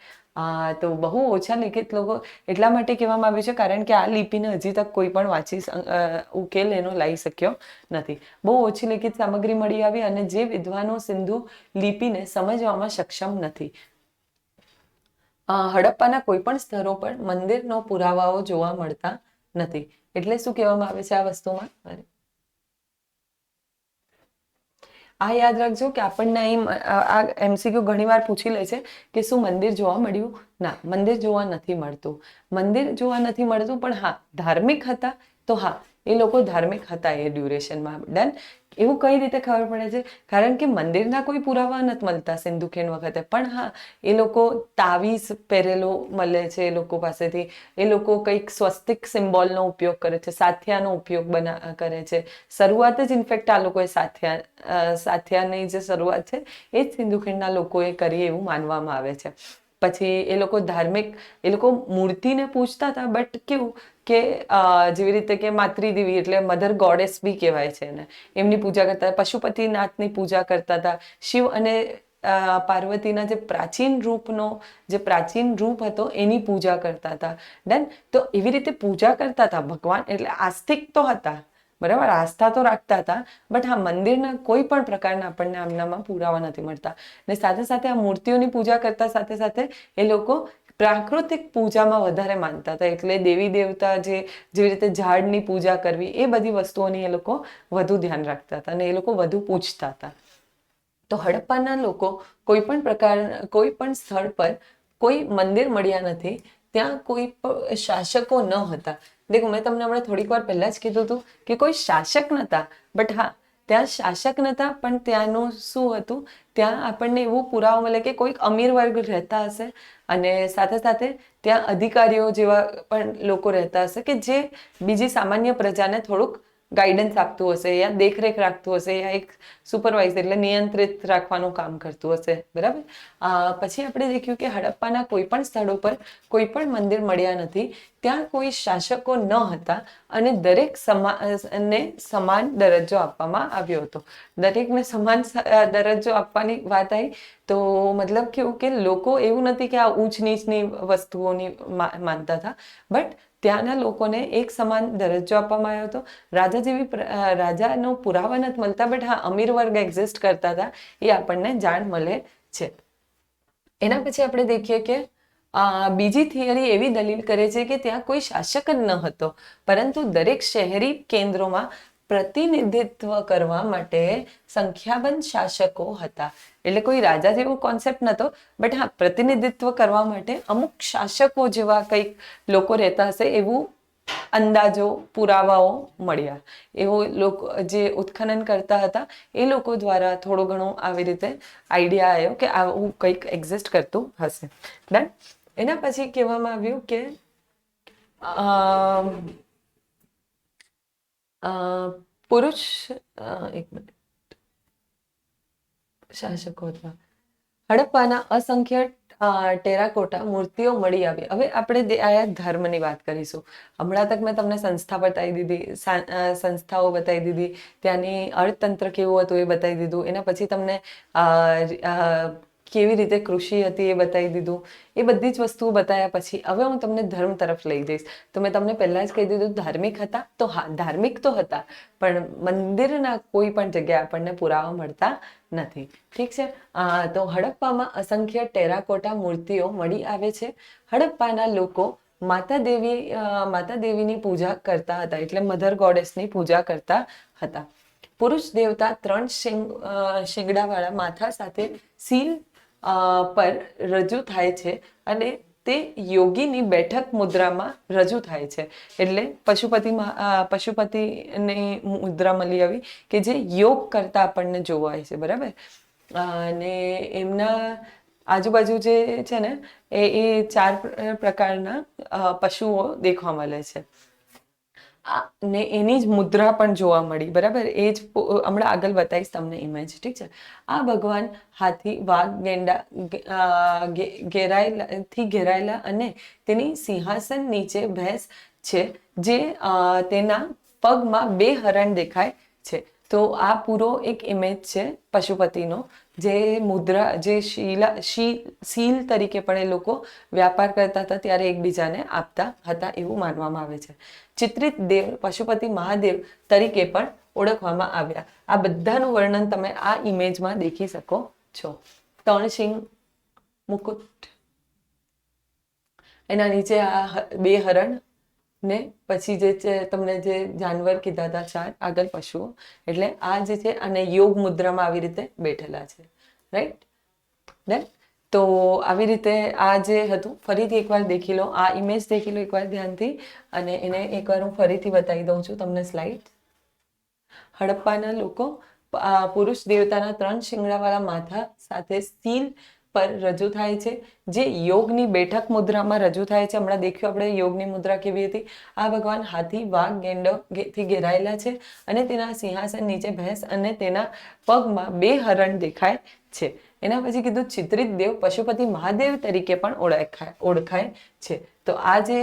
તો બહુ ઓછા લિખિત લોકો એટલા માટે કહેવામાં આવ્યું છે કારણ કે આ લિપિને હજી તક કોઈ પણ વાંચી ઉકેલ એનો લાવી શક્યો નથી. બહુ ઓછી લિખિત સામગ્રી મળી આવી અને જે વિદ્વાનો સિંધુ લિપિને સમજવામાં સક્ષમ નથી. હડપ્પાના કોઈ પણ સ્તરો પર મંદિરનો પુરાવાઓ જોવા મળતા નથી. એટલે શું કહેવામાં આવે છે આ વસ્તુમાં? આ યાદ રાખજો કે આપણને અહીં આ MCQ ઘણી વાર પૂછી લે છે કે શું મંદિર જોવા મળ્યું? ના, મંદિર જોવા નથી મળતું. મંદિર જોવા નથી મળતું, પણ હા ધાર્મિક હતા. તો હા, એ લોકો ધાર્મિક હતા એ ડ્યુરેશનમાં. ડન. એવું કઈ રીતે ખબર પડે છે? કારણ કે મંદિરના કોઈ પુરાવા નથી મળતા સિંધુ ખીણ વખતે, પણ હા એ લોકો તાવીઝ પહેરેલો મળે છે એ લોકો પાસેથી. એ લોકો કંઈક સ્વસ્તિક સિમ્બોલનો ઉપયોગ કરે છે, સાથિયાનો ઉપયોગ કરે છે. શરૂઆત જ ઇનફેક્ટ આ લોકોએ સાથિયાની જે શરૂઆત છે એ જ સિંધુ ખીણના લોકોએ કરી એવું માનવામાં આવે છે. પછી એ લોકો ધાર્મિક, એ લોકો મૂર્તિને પૂજતા હતા, બટ કેવું કે જેવી રીતે કે માતૃદેવી એટલે મધર ગોડેસ બી કહેવાય છે એને, એમની પૂજા કરતા હતા. પશુપતિનાથની પૂજા કરતા હતા. શિવ અને પાર્વતીના જે પ્રાચીન રૂપ હતો એની પૂજા કરતા હતા. ડન. તો એવી રીતે પૂજા કરતા હતા ભગવાન, એટલે આસ્તિક તો હતા, બરાબર, આસ્થા તો રાખતા હતા. બટ હા, મંદિરના કોઈ પણ પ્રકારના આપણને આમનામાં પુરાવા નથી મળતા. ને સાથે સાથે આ મૂર્તિઓની પૂજા કરતા સાથે સાથે એ લોકો પ્રાકૃતિક પૂજામાં વધારે માનતા હતા. એટલે દેવી દેવતા જેવી રીતે ઝાડની પૂજા કરવી, એ બધી વસ્તુઓની એ લોકો વધુ ધ્યાન રાખતા હતા અને એ લોકો વધુ પૂછતા હતા. તો હડપ્પાના લોકો કોઈ પણ સ્થળ પર કોઈ મંદિર મળ્યા નથી. ત્યાં કોઈ પણ શાસકો ન હતા. દેખો, મેં તમને હમણાં થોડીક વાર પહેલા જ કીધું હતું કે કોઈ શાસક નહોતા. બટ હા, ત્યાં શાસક નહોતા, પણ ત્યાંનું શું હતું, ત્યાં આપણને એવું પુરાવો મળે કે કોઈક અમીર વર્ગ રહેતા હશે અને સાથે સાથે ત્યાં અધિકારીઓ જેવા પણ લોકો રહેતા હશે કે જે બીજી સામાન્ય પ્રજાને થોડુંક ગાઈડન્સ આપતું હશે, યા દેખરેખ રાખતું હશે, યા એક સુપરવાઇઝર એટલે નિયંત્રિત રાખવાનું કામ કરતું હશે, બરાબર. પછી આપણે દેખ્યું કે હડપ્પાના કોઈ પણ સ્થળો પર કોઈ પણ મંદિર મળ્યા નથી. ત્યાં કોઈ શાસકો ન હતા અને દરેક ને સમાન દરજ્જો આપવામાં આવ્યો હતો. દરેકને સમાન દરજ્જો આપવાની વાત આવી તો મતલબ કેવું કે લોકો એવું નથી કે આ ઊંચ નીચની વસ્તુઓની માનતા હતા, બટ ત્યાંના લોકોને એક સમાન દરજ્જો આપવામાં આવ્યો હતો. રાજાનો પુરાવા નથી મળતા, બટ હા અમીર વર્ગ એક્ઝિસ્ટ કરતા હતા એ આપણને જાણ મળે છે. એના પછી આપણે દેખીએ કે બીજી થિયરી એવી દલીલ કરે છે કે ત્યાં કોઈ શાસક જ ન હતો, પરંતુ દરેક શહેરી કેન્દ્રોમાં પ્રતિનિધિત્વ કરવા માટે સંખ્યાબંધ શાસકો હતા. એટલે કોઈ રાજા જેવો કોન્સેપ્ટ નહોતો, બટ હા પ્રતિનિધિત્વ કરવા માટે અમુક શાસકો જેવા કંઈક લોકો રહેતા હશે એવું અંદાજો, પુરાવાઓ મળ્યા. એવો લોકો જે ઉત્ખનન કરતા હતા એ લોકો દ્વારા થોડો ઘણો આવી રીતે આઈડિયા આવ્યો કે આવું કંઈક એક્ઝિસ્ટ કરતું હશે. ડન. એના પછી કહેવામાં આવ્યું કે પુરુષ એક મિનિટ શાસકો હતા. હડપ્પાના અસંખ્ય ટેરાકોટા મૂર્તિઓ મળી આવી. હવે આપણે આયા ધર્મની વાત કરીશું. હમણાં તક મેં તમને સંસ્થા બતાવી દીધી, સંસ્થાઓ બતાવી દીધી, ત્યાંની અર્થતંત્ર કેવું હતું એ બતાવી દીધું. એના પછી તમને કેવી રીતે કૃષિ હતી એ બતાવી દીધું. એ બધી જ વસ્તુઓ બતાવ્યા પછી હવે હું તમને ધર્મ તરફ લઈ જઈશ. તો મેં તમને પહેલા જ કહી દીધું ધાર્મિક હતા. તો હા ધાર્મિક તો હતા, પણ મંદિરના કોઈ પણ જગ્યાએ આપણને પુરાવા મળતા નથી. ઠીક છે. તો હડપ્પામાં અસંખ્ય ટેરાકોટા મૂર્તિઓ મળી આવે છે. હડપ્પાના લોકો માતા દેવીની પૂજા કરતા હતા, એટલે મધર ગોડેસની પૂજા કરતા હતા. પુરુષ દેવતા 3 શિંગડાવાળા માથા સાથે સીલ પર રજૂ થાય છે અને તે યોગીની બેઠક મુદ્રામાં રજૂ થાય છે. એટલે પશુપતિની મુદ્રા મળી આવી કે જે યોગ કરતા આપણને જોવાય છે, બરાબર. અને એમના આજુબાજુ જે છે ને એ 4 પ્રકારના પશુઓ દેખવા મળે છે. ને એની જ મુદ્રા પણ જોવા મળી, બરાબર. એ જ હમણાં આગળ બતાવીશ તમને ઇમેજ, ઠીક છે. આ ભગવાન હાથી, વાઘ, ગેંડા ઘેરાયેલા અને તેની સિંહાસન નીચે ભેંસ છે, જે તેના પગમાં 2 હરણ દેખાય છે. તો આ પૂરો એક ઇમેજ છે પશુપતિનો, જે મુદ્રા, જે સીલ તરીકે પણ એ લોકો વ્યાપાર કરતા હતા ત્યારે એકબીજાને આપતા હતા એવું માનવામાં આવે છે. ચિત્રિત દેવ પશુપતિ મહાદેવ તરીકે પણ ઓળખવામાં આવ્યા. આ બધાનું વર્ણન તમે આ ઇમેજમાં દેખી શકો છો. 3 શિંગ મુકુટ, એના નીચે આ 2 હરણ, ને પછી જે તમને જે જાનવર કીધા હતા 4 આગળ પશુઓ, એટલે આ જે છે અને યોગ મુદ્રામાં આવી રીતે બેઠેલા છે, રાઈટ. ડન. તો આવી રીતે આ જે હતું ફરીથી એકવાર દેખી લો, આ ઇમેજ દેખી લો એકવાર ધ્યાનથી, અને એને એકવાર હું ફરીથી બતાવી દઉં છું તમને સ્લાઇડ. હડપ્પાના લોકો પુરુષ દેવતાના 3 શિંગડાવાળા માથા સાથે સીલ પર રજૂ થાય છે, જે યોગની બેઠક મુદ્રામાં રજૂ થાય છે. હમણાં દેખ્યું આપણે યોગની મુદ્રા કેવી હતી. આ ભગવાન હાથી, વાઘ, ગેંડોથી ઘેરાયેલા છે અને તેના સિંહાસન નીચે ભેંસ અને તેના પગમાં 2 હરણ દેખાય છે. એના પછી કીધું ચિત્રિત દેવ પશુપતિ મહાદેવ તરીકે પણ ઓળખાય છે. તો આ જે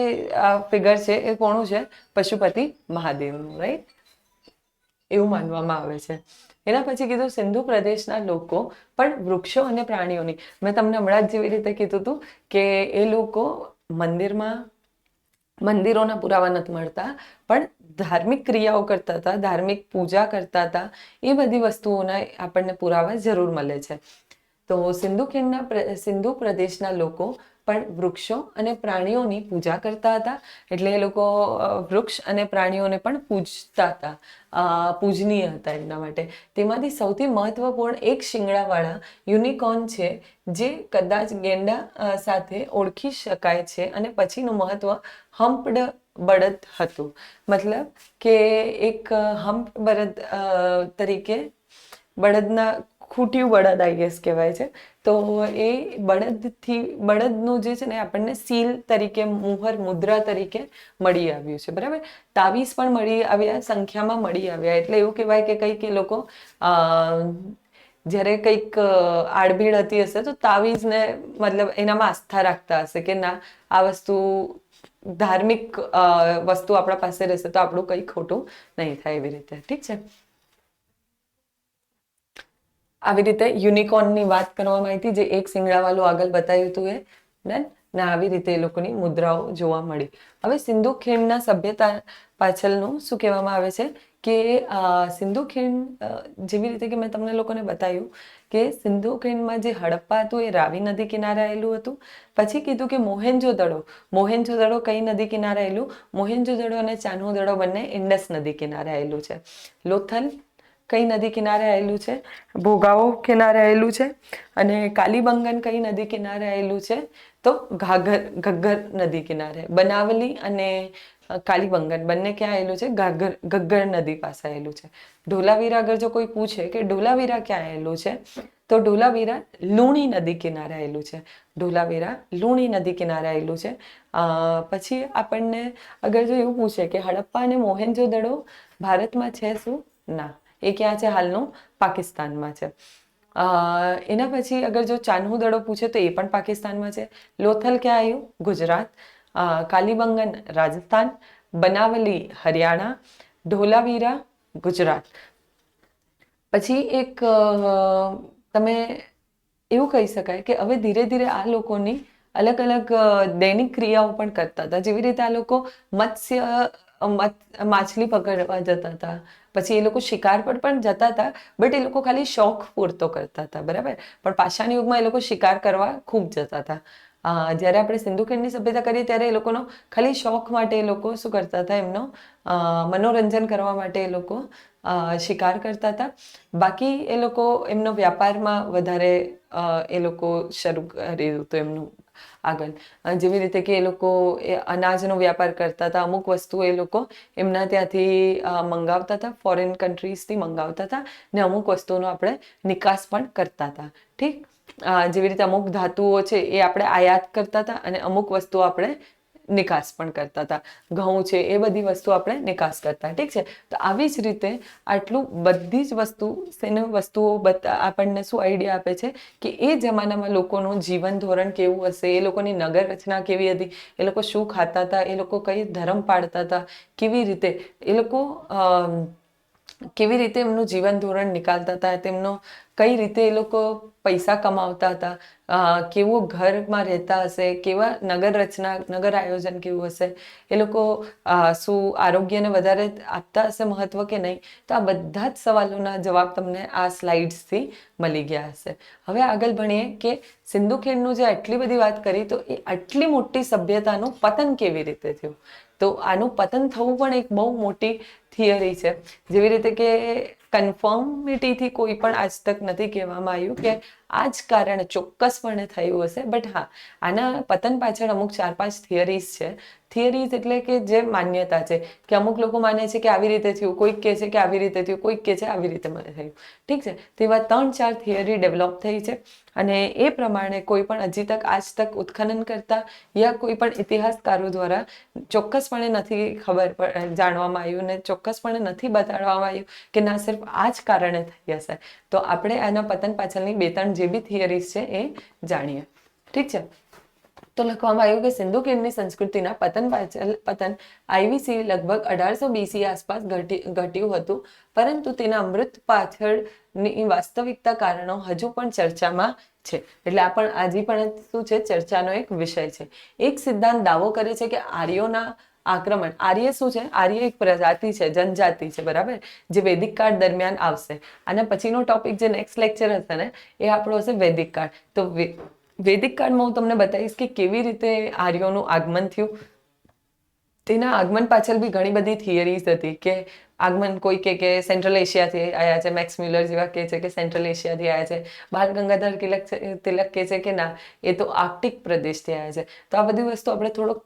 ફિગર છે એ કોનું છે? પશુપતિ મહાદેવનું, રાઈટ. એવું માનવામાં આવે છે. એના પછી કીધું સિંધુ પ્રદેશના લોકો પણ વૃક્ષો અને પ્રાણીઓની, મેં તમને હમણાં જ જેવી રીતે કીધું હતું કે એ લોકો મંદિરોના પુરાવા નથી મળતા, પણ ધાર્મિક ક્રિયાઓ કરતા હતા, ધાર્મિક પૂજા કરતા હતા, એ બધી વસ્તુઓના આપણને પુરાવા જરૂર મળે છે. તો સિંધુ પ્રદેશના લોકો પણ વૃક્ષો અને પ્રાણીઓની પૂજા કરતા હતા. એટલે એ લોકો વૃક્ષ અને પ્રાણીઓને પણ પૂજતા હતા, પૂજનીય હતા એમના માટે. તેમાંથી સૌથી મહત્વપૂર્ણ એક શિંગડાવાળા યુનિકોર્ન છે, જે કદાચ ગેંડા સાથે ઓળખી શકાય છે. અને પછીનું મહત્વ હમ્પ્ડ બળદ હતું. મતલબ કે એક હમ્પ બળદ તરીકે બળદના ખૂટ્યું બળદ આઈ ગેસ કહેવાય છે. તો એ બળદનું જે છે ને આપણને સીલ તરીકે, મુહર મુદ્રા તરીકે મળી આવ્યું છે. બરાબર, તાવીસ પણ મળી આવ્યા, સંખ્યામાં મળી આવ્યા. એટલે એવું કહેવાય કે કંઈક એ લોકો જ્યારે કંઈક આડભીડ હતી હશે તો તાવીઝને મતલબ એનામાં આસ્થા રાખતા હશે કે ના, આ વસ્તુ ધાર્મિક વસ્તુ આપણા પાસે રહેશે તો આપણું કંઈ ખોટું નહીં થાય, એવી રીતે. ઠીક છે, આવી રીતે યુનિકોર્નની વાત કરવામાં આવી હતી, જે એક શિંગડાવાળું આગળ બતાવ્યું હતું એ. ડન ને આવી રીતે એ લોકોની મુદ્રાઓ જોવા મળી. હવે સિંધુ ખીણના સભ્યતા પાછળનું શું કહેવામાં આવે છે કે સિંધુ ખીણ, જેવી રીતે કે મેં તમને લોકોને બતાવ્યું કે સિંધુ ખીણમાં જે હડપ્પા હતું એ રાવી નદી કિનારે આવેલું હતું. પછી કીધું કે મોહેન્જો-દડો કઈ નદી કિનારે આવેલું? મોહેન્જો-દડો અને ચાન્હો-દડો બંને ઇન્ડસ નદી કિનારે આવેલું છે. લોથલ કઈ નદી કિનારે આવેલું છે? ભોગાવો કિનારે આવેલું છે. અને કાલીબંગન કઈ નદી કિનારે આવેલું છે? તો ઘગ્ગર નદી કિનારે. બનાવલી અને કાલીબંગન બંને ક્યાં આવેલું છે? ઘગ્ગર નદી પાસે આવેલું છે. ઢોલાવીરા અગર જો કોઈ પૂછે કે ઢોલાવીરા ક્યાં આવેલું છે, તો ઢોલાવીરા લુણી નદી કિનારે આવેલું છે. ઢોલાવીરા લુણી નદી કિનારે આવેલું છે. પછી આપણને અગર જો એવું પૂછે કે હડપ્પા અને મોહેન્જો-દડો ભારતમાં છે શું? ના, એ ક્યાં છે? હાલનું પાકિસ્તાનમાં છે. એના પછી અગર જો ચાન્હો-દડો પૂછે તો એ પણ પાકિસ્તાનમાં છે. લોથલ ક્યાં આવ્યું? ગુજરાત. કાલીબંગન રાજસ્થાન. બનાવલી હરિયાણા. ઢોલાવીરા ગુજરાત. પછી એક તમે એવું કહી શકાય કે હવે ધીરે ધીરે આ લોકોની અલગ અલગ દૈનિક ક્રિયાઓ પણ કરતા હતા. જેવી રીતે આ લોકો માછલી પકડવા જતા હતા, પછી એ લોકો શિકાર પર પણ જતા હતા, બટ એ લોકો ખાલી શોખ પૂરતો કરતા હતા. બરાબર, પણ પાષાણ યુગમાં એ લોકો શિકાર કરવા ખૂબ જતા હતા. જ્યારે આપણે સિંધુ ખીણની સભ્યતા કરીએ ત્યારે એ લોકોનો ખાલી શોખ માટે એ લોકો શું કરતા હતા? એમનો મનોરંજન કરવા માટે એ લોકો શિકાર કરતા હતા. બાકી એ લોકો એમનો વ્યાપારમાં વધારે એ લોકો શરૂ કર્યું હતું એમનું આગળ. જેવી રીતે કે એ લોકો અનાજનો વ્યાપાર કરતા હતા. અમુક વસ્તુ એ લોકો એમના ત્યાંથી મંગાવતા હતા, ફોરેન કન્ટ્રીઝથી મંગાવતા હતા, ને અમુક વસ્તુઓનો આપણે નિકાસ પણ કરતા હતા. ઠીક, જેવી રીતે અમુક ધાતુઓ છે એ આપણે આયાત કરતા હતા અને અમુક વસ્તુઓ આપણે નિકાસ પણ કરતા હતા. ઘઉં છે એ બધી વસ્તુ આપણે નિકાસ કરતા. ઠીક છે, તો આવી જ રીતે આટલું બધી જ વસ્તુઓ આપણને શું આઈડિયા આપે છે કે એ જમાનામાં લોકોનું જીવન ધોરણ કેવું હશે, એ લોકોની નગર રચના કેવી હતી, એ લોકો શું ખાતા હતા, એ લોકો કઈ ધર્મ પાળતા હતા, કેવી રીતે એ લોકો કેવી રીતે એમનું જીવન ધોરણ નીકાળતા હતા, તેમનો કઈ રીતે એ લોકો પૈસા કમાવતા હતા, કેવું ઘરમાં રહેતા હશે, કેવા નગર રચના, નગર આયોજન કેવું હશે, એ લોકો શું આરોગ્યને વધારે આપતા હશે મહત્વ કે નહીં. તો આ બધા જ સવાલોના જવાબ તમને આ સ્લાઇડ્સથી મળી ગયા હશે. હવે આગળ ભણીએ કે સિંધુ ખીણનું જે આટલી બધી વાત કરી, તો એ આટલી મોટી સભ્યતાનું પતન કેવી રીતે થયું? તો આનું પતન થવું પણ એક બહુ મોટી થિયરી છે. જેવી રીતે કે કન્ફર્મિટીથી કોઈ પણ આજ તક નથી કહેવામાં આવ્યું કે આ જ કારણે ચોક્કસપણે થયું હશે. બટ હા, આના પતન પાછળ અમુક 4-5 થિયરીઝ છે. થિયરીઝ એટલે કે જે માન્યતા છે કે અમુક લોકો માને છે કે આવી રીતે થયું, કોઈક કહે છે કે આવી રીતે થયું, કોઈક કહે છે આવી રીતે મને થયું. ઠીક છે, તેવા 3-4 થિયરી ડેવલપ થઈ છે અને એ પ્રમાણે કોઈ પણ હજી તક આજ તક ઉત્ખનન કરતા યા કોઈ પણ ઇતિહાસકારો દ્વારા ચોક્કસપણે નથી જાણવામાં આવ્યું ને ચોક્કસપણે નથી બતાડવામાં આવ્યું કે ના સિર્ફ આ જ કારણે થઈ હશે. તો આપણે આના પતન પાછળની 2-3 જે બી થિયરીઝ છે એ જાણીએ. ઠીક છે, તો લખવામાં આવ્યું કે સિંધુ ખીણની સંસ્કૃતિના પતન IVC લગભગ 1800 BC આસપાસ ઘટ્યું હતું, પરંતુ તેના અમૃત પાછળની વાસ્તવિકતા કારણો હજુ પણ ચર્ચામાં છે. એટલે આ પણ આજે પણ શું છે? ચર્ચાનો એક વિષય છે. એક સિદ્ધાંત દાવો કરે છે કે આર્યોના આક્રમણ, આર્ય શું છે? આર્ય એક પ્રજાતિ છે, જનજાતિ છે. બરાબર, જે વૈદિક કાળ દરમિયાન આવશે. આના પછીનો ટોપિક જે નેક્સ્ટ લેક્ચર હશે ને એ આપણો હશે વૈદિક કાળ. તો વૈદિક કાળમાં હું તમને બતાવીશ કે કેવી રીતે આર્યોનું આગમન થયું. તેના આગમન પાછળ બી ઘણી બધી થિયરીઝ હતી કે આગમન કોઈ કે સેન્ટ્રલ એશિયાથી આવ્યા છે, મેક્સ મ્યુલર જેવા કહે છે કે સેન્ટ્રલ એશિયાથી આવ્યા છે, બાલ ગંગાધર તિલક કહે છે કે ના, એ તો આર્કટિક પ્રદેશથી આવ્યા છે. તો આ બધી વસ્તુ આપણે થોડોક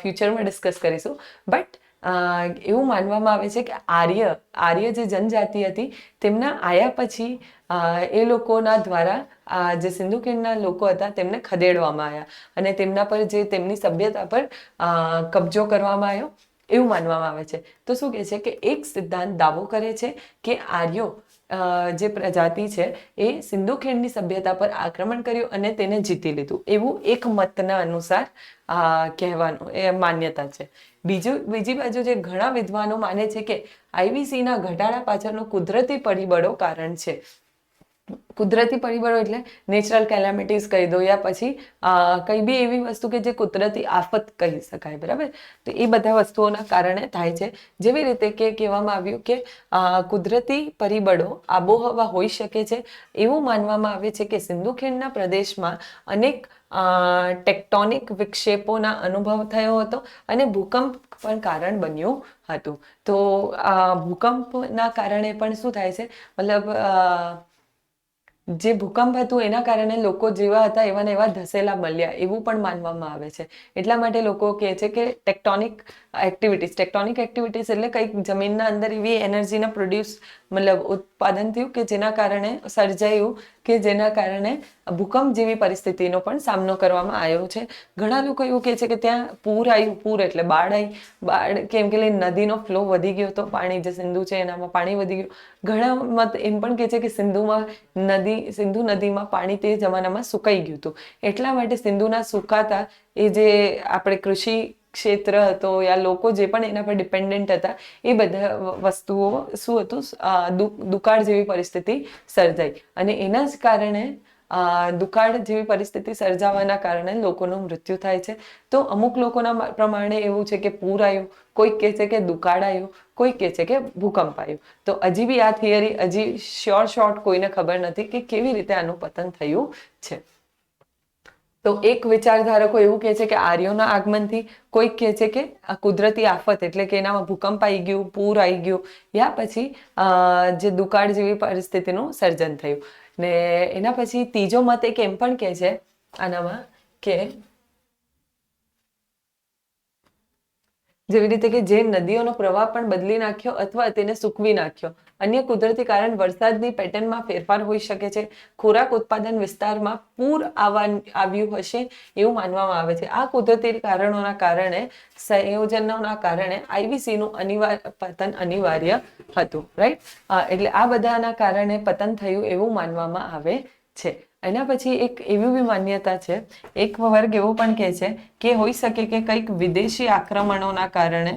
ફ્યુચરમાં ડિસ્કસ કરીશું. બટ એવું માનવામાં આવે છે કે આર્ય જે જનજાતિ હતી તેમના આયા પછી એ લોકોના દ્વારા જે સિંધુ ખીણના લોકો હતા તેમને ખદેડવામાં આવ્યા અને તેમના પર જે તેમની સભ્યતા પર કબજો કરવામાં આવ્યો એવું માનવામાં આવે છે. તો શું કહે છે કે એક સિદ્ધાંત દાવો કરે છે કે આર્યો જે પ્રજાતિ છે એ સિંધુ ખીણની સભ્યતા પર આક્રમણ કર્યું અને તેને જીતી લીધું એવું એક મતના અનુસાર કહેવાનું એ માન્યતા છે. બીજી બાજુ જે ઘણા વિદ્વાનો માને છે કે આઈવીસીના ઘટાડા પાછળનું કુદરતી પરિબળો કારણ છે. કુદરતી પરિબળો એટલે નેચરલ કેલામિટીઝ કહી દો યા પછી કઈ બી એવી વસ્તુ કે જે કુદરતી આફત કહી શકાય, બરાબર. તો એ બધા વસ્તુઓના કારણે થાય છે. જેવી રીતે કે કહેવામાં આવ્યું કે કુદરતી પરિબળો આબોહવા હોઈ શકે છે. એવું માનવામાં આવે છે કે સિંધુ ખીણના પ્રદેશમાં અનેક ટેક્ટોનિક વિક્ષેપોના અનુભવ થયો હતો અને ભૂકંપ પણ કારણ બન્યું હતું. તો ભૂકંપના કારણે પણ શું થાય છે, મતલબ જે ભૂકંપ હતું એના કારણે લોકો જેવા હતા એવા ને એવા ધસેલા મળ્યા એવું પણ માનવામાં આવે છે. એટલા માટે લોકો કહે છે કે ટેક્ટોનિક એક્ટિવિટીઝ એટલે કંઈક જમીનના અંદર એવી એનર્જીના મતલબ ઉત્પાદન થયું કે જેના કારણે સર્જાયું કે જેના કારણે ભૂકંપ જેવી પરિસ્થિતિનો પણ સામનો કરવામાં આવ્યો છે. ઘણા લોકો એવું કહે છે કે ત્યાં પૂર એટલે બાળ કેમ કે નદીનો ફ્લો વધી ગયો હતો, પાણી જે સિંધુ છે એનામાં પાણી વધી ગયું. ઘણા મત એમ પણ કહે છે કે સિંધુ નદીમાં પાણી તે જમાનામાં સુકાઈ ગયું હતું. એટલા માટે સિંધુના સુકાતા એ જે આપણે કૃષિ ક્ષેત્ર હતો યા લોકો જે પણ એના પર ડિપેન્ડન્ટ હતા એ બધા વસ્તુઓ શું હતું, દુકાળ જેવી પરિસ્થિતિ સર્જાઈ અને એના જ કારણે દુકાળ જેવી પરિસ્થિતિ સર્જાવાના કારણે લોકોનું મૃત્યુ થાય છે. તો અમુક લોકોના પ્રમાણે એવું છે કે પૂર આવ્યું, કોઈક કહે છે કે દુકાળ આવ્યું, કોઈ કહે છે કે ભૂકંપ આવ્યું. તો હજી બી આ થિયરી હજી શોર્ટ કોઈને ખબર નથી કે કેવી રીતે આનું પતન થયું છે. તો એક વિચારધારકો એવું કહે છે કે આર્યોના આગમનથી, કોઈક કહે છે કે કુદરતી આફત એટલે કે એનામાં ભૂકંપ આવી ગયું, પૂર આવી ગયું યા પછી જે દુકાળ જેવી પરિસ્થિતિનું સર્જન થયું. ને એના પછી ત્રીજો મત એક એમ પણ કહે છે આનામાં કે જેવી રીતે કે જે નદીઓનો પ્રવાહ પણ બદલી નાખ્યો અથવા તેને સૂકવી નાખ્યો. અન્ય કુદરતી કારણ વરસાદની પેટર્નમાં ફેરફાર હોઈ શકે છે. ખોરાક ઉત્પાદન વિસ્તારમાં પૂર આવ્યું હશે એવું માનવામાં આવે છે. આ કુદરતી કારણોના કારણે, સંયોજનોના કારણે આઈવીસીનું પતન અનિવાર્ય હતું, રાઈટ. એટલે આ બધાના કારણે પતન થયું એવું માનવામાં આવે છે. એના પછી એક એવી બી માન્યતા છે, એક વર્ગ એવો પણ કહે છે કે હોઈ શકે કે કંઈક વિદેશી આક્રમણોના કારણે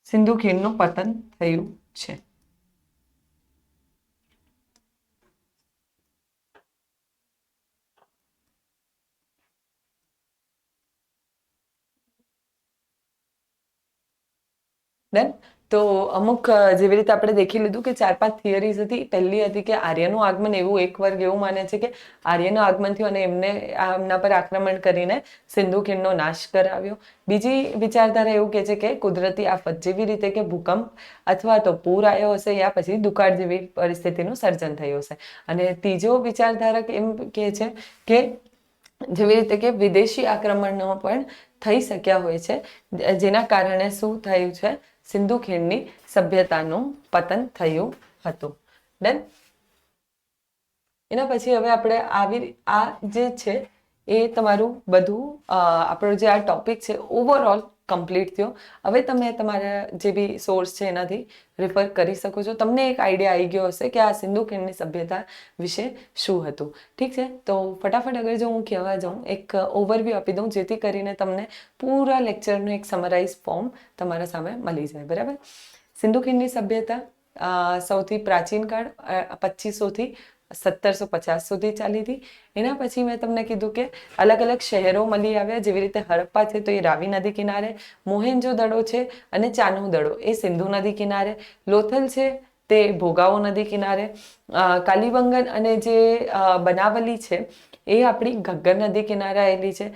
સિંધુ ખીણનું પતન થયું છે. ડન. તો અમુક જેવી રીતે આપણે દેખી લીધું કે 4-5 થિયરીઝ હતી. પહેલી હતી કે આર્યનું આગમન, એવું એક વર્ગ એવું માને છે કે આર્યનું આગમન થયું અને એમના પર આક્રમણ કરીને સિંધુ ખીણનો નાશ કરાવ્યો. બીજી વિચારધારા એવું કહે છે કે કુદરતી આફત જેવી રીતે કે ભૂકંપ અથવા તો પૂર આવ્યો હશે યા પછી દુકાળ જેવી પરિસ્થિતિનું સર્જન થયું હશે. અને ત્રીજો વિચારધારક એમ કહે છે કે જેવી રીતે કે વિદેશી આક્રમણો પણ થઈ શક્યા હોય છે, જેના કારણે શું થયું છે, સિંધુ ખીણની સભ્યતાનું પતન થયું હતું. ડન. એના પછી હવે આપણે આ જે છે એ તમારું બધું આપણો જે આ ટોપિક છે ઓવરઓલ કમ્પ્લીટ થયો. હવે તમે તમારા જે બી સોર્સ છે એનાથી રેફર કરી શકો છો. તમને એક આઈડિયા આવી ગયો હશે કે આ સિંધુ ખીણની સભ્યતા વિશે શું હતું. ઠીક છે. તો ફટાફટ અગર જો હું કહેવા જાઉં, એક ઓવરવ્યૂ આપી દઉં જેથી કરીને તમને પૂરા લેક્ચરનું એક સમરાઇઝ ફોર્મ તમારા સામે મળી જાય, બરાબર. સિંધુ ખીણની સભ્યતા સૌથી પ્રાચીન કાળ 2500થી 1750 સુધી ચાલી હતી. એના પછી મેં તમને કીધું કે અલગ અલગ શહેરો મળી આવ્યા. જેવી રીતે હડપ્પા છે તો એ રાવી નદી કિનારે, મોહેન્જો દડો છે અને ચાનો દડો એ સિંધુ નદી કિનારે, લોથલ છે તે ભોગાવો નદી કિનારે, કાલીબંગન અને જે બનાવલી છે એ આપણી ઘગ્ગર નદી કિનારે આવેલી છે,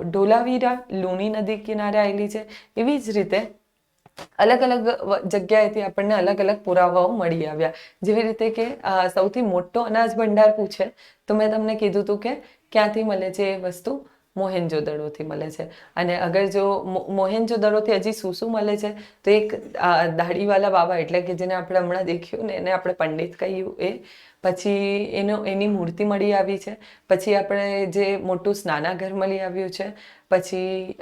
ઢોલાવીરા લુણી નદી કિનારે આવેલી છે. એવી જ રીતે અલગ અલગ જગ્યાએથી આપણને અલગ અલગ પુરાવાઓ મળી આવ્યા. જેવી રીતે કે સૌથી મોટો અનાજ ભંડાર પૂછે તો મેં તમને કીધું હતું કે ક્યાંથી મળે છે એ વસ્તુ, મોહેન્જો-દડોથી મળે છે. અને અગર જો મોહેન્જો-દડોથી હજી શું શું મળે છે, તો એક દાઢીવાલા બાબા, એટલે કે જેને આપણે હમણાં દેખ્યું ને એને આપણે પંડિત કહ્યું એ, પછી એની મૂર્તિ મળી આવી છે. પછી આપણે જે મોટું સ્નાનાઘર મળી આવ્યું છે. પછી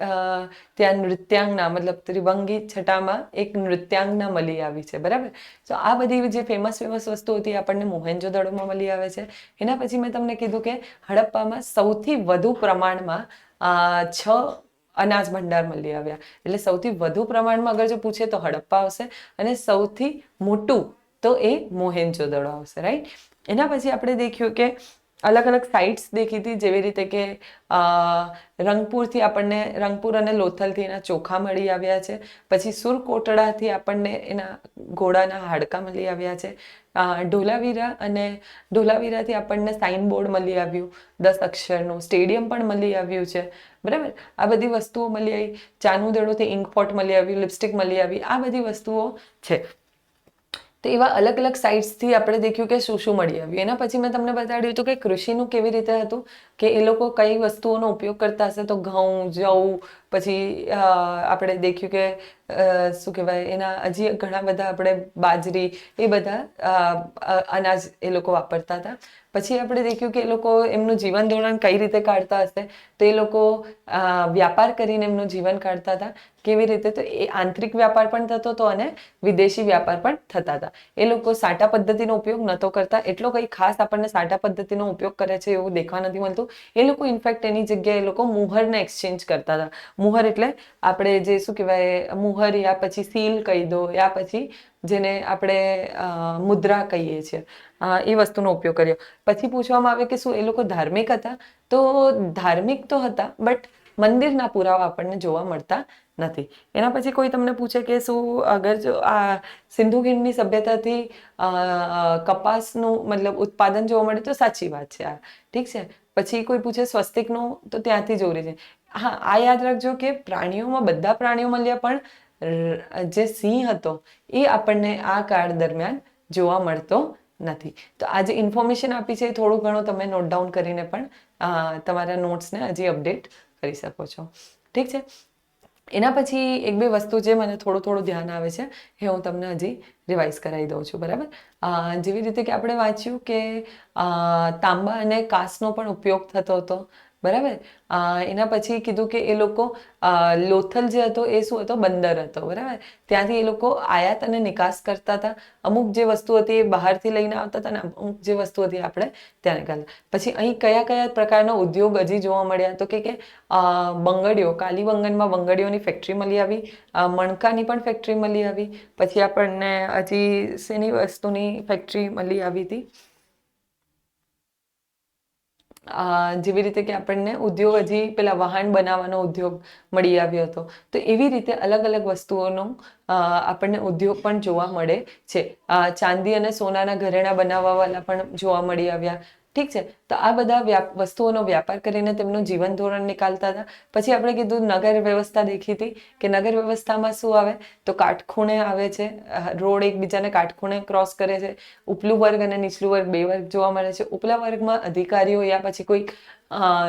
ત્યાં નૃત્યાંગના મતલબ ત્રિભંગી છટામાં એક નૃત્યાંગના મળી આવી છે, બરાબર. તો આ બધી જે ફેમસ વસ્તુ હતી આપણને મોહેન્જો-દડોમાં મળી આવે છે. એના પછી મેં તમને કીધું કે હડપ્પામાં સૌથી વધુ પ્રમાણમાં 6 અનાજ ભંડાર મળી આવ્યા. એટલે સૌથી વધુ પ્રમાણમાં અગર જો પૂછે તો હડપ્પા આવશે, અને સૌથી મોટું તો એ મોહેન્જો-દડો આવશે, રાઈટ. એના પછી આપણે દેખ્યું કે અલગ અલગ સાઇટ્સ દેખી હતી, જેવી રીતે કે રંગપુરથી આપણને રંગપુર અને લોથલથી એના ચોખા મળી આવ્યા છે. પછી સુરકોટડાથી આપણને એના ઘોડાના હાડકા મળી આવ્યા છે. ઢોલાવીરાથી આપણને સાઇન બોર્ડ મળી આવ્યું, 10 અક્ષરનું સ્ટેડિયમ પણ મળી આવ્યું છે, બરાબર. આ બધી વસ્તુઓ મળી આવી. ચાનું-દડોથી ઇન્કપોટ મળી આવ્યું, લિપસ્ટિક મળી આવી. આ બધી વસ્તુઓ છે. તો એવા અલગ અલગ સાઇટ્સથી આપણે દેખ્યું કે શું શું મળી આવ્યું. એના પછી મેં તમને બતાડ્યું હતું કે કૃષિનું કેવી રીતે હતું, કે એ લોકો કઈ વસ્તુઓનો ઉપયોગ કરતા હશે. તો ઘઉં, જવ, પછી આપણે દેખ્યું કે શું કહેવાય, એના હજી ઘણા બધા આપણે બાજરી, એ બધા અનાજ એ લોકો વાપરતા હતા. પછી આપણે દેખ્યું કે એ લોકો એમનું જીવન ધોરણ કઈ રીતે કાઢતા હશે. તો એ લોકો વ્યાપાર કરીને એમનું જીવન કાઢતા હતા. કેવી રીતે? તો એ આંતરિક વ્યાપાર પણ થતો હતો અને વિદેશી વ્યાપાર પણ થતા હતા. એ લોકો સાટા પદ્ધતિનો ઉપયોગ નહોતો કરતા. એટલો કંઈ ખાસ આપણને સાટા પદ્ધતિનો ઉપયોગ કરે છે એવું દેખવા નથી મળતું. એ લોકો ઇનફેક્ટ એની જગ્યાએ એ લોકો મુહરને એક્સચેન્જ કરતા હતા. મુહર એટલે આપણે જે શું કહેવાય, મુહર યા પછી સીલ કહી દો, યા પછી જેને આપણે મુદ્રા કહીએ છીએ, એ વસ્તુનો ઉપયોગ કર્યો. પછી પૂછવામાં આવે કે શું એ લોકો ધાર્મિક હતા? તો ધાર્મિક તો હતા, બટ મંદિરના પુરાવા આપણને જોવા મળતા નથી. એના પછી કોઈ તમને પૂછે કે શું અગર જો આ સિંધુ ખીણની સભ્યતાથી કપાસનું મતલબ ઉત્પાદન જોવા મળે, તો સાચી વાત છે આ, ઠીક છે. પછી કોઈ પૂછે સ્વસ્તિકનું, તો ત્યાંથી જ ઓરિજિન. હા, આ યાદ રાખજો કે પ્રાણીઓમાં બધા પ્રાણીઓ મળ્યા, પણ જે સિંહ હતો એ આપણને આ કાળ દરમિયાન જોવા મળતો નથી. તો આ જે ઇન્ફોર્મેશન આપી છે એ થોડું ઘણું તમે નોટ ડાઉન કરીને પણ તમારા નોટ્સને હજી અપડેટ કરી શકો છો, ઠીક છે. એના પછી એક બે વસ્તુ જે મને થોડું થોડું ધ્યાન આવે છે એ હું તમને હજી રિવાઇઝ કરાવી દઉં છું, બરાબર. જેવી રીતે કે આપણે વાંચ્યું કે તાંબા અને કાચનો પણ ઉપયોગ થતો હતો, બરાબર. એના પછી કીધું કે એ લોકો લોથલ જે હતો એ શું હતો? બંદર હતો, બરાબર. ત્યાંથી એ લોકો આયાત અને નિકાસ કરતા હતા. અમુક જે વસ્તુ હતી એ બહારથી લઈને આવતા હતા, ને અમુક જે વસ્તુ હતી આપણે ત્યાં નીકળતા. પછી અહીં કયા કયા પ્રકારના ઉદ્યોગ હજી જોવા મળ્યા? તો કે બંગડીઓ, કાલીબંગનમાં બંગડીઓની ફેક્ટરી મળી આવી, મણકાની પણ ફેક્ટરી મળી આવી. પછી આપણને હજી શેની વસ્તુની ફેક્ટરી મળી આવી હતી? જેવી રીતે કે આપણને ઉદ્યોગ હજી પેલા વાહન બનાવવાનો ઉદ્યોગ મળી આવ્યો હતો. તો એવી રીતે અલગ અલગ વસ્તુઓનો આપણને ઉદ્યોગ પણ જોવા મળે છે. ચાંદી અને સોનાના ઘરેણા બનાવવા વાળા પણ જોવા મળી આવ્યા, ઠીક છે. તો આ બધા વસ્તુઓનો વ્યાપાર કરીને તેમનું જીવન ધોરણ નીકાળતા હતા. પછી આપણે કીધું નગર વ્યવસ્થા દેખી હતી, કે નગર વ્યવસ્થામાં શું આવે? તો કાટખૂણે આવે છે, રોડ એકબીજાને કાટખૂણે ક્રોસ કરે છે. ઉપલું વર્ગ અને નીચલું વર્ગ, બે વર્ગ જોવા મળે છે. ઉપલા વર્ગમાં અધિકારીઓ યા પછી કોઈ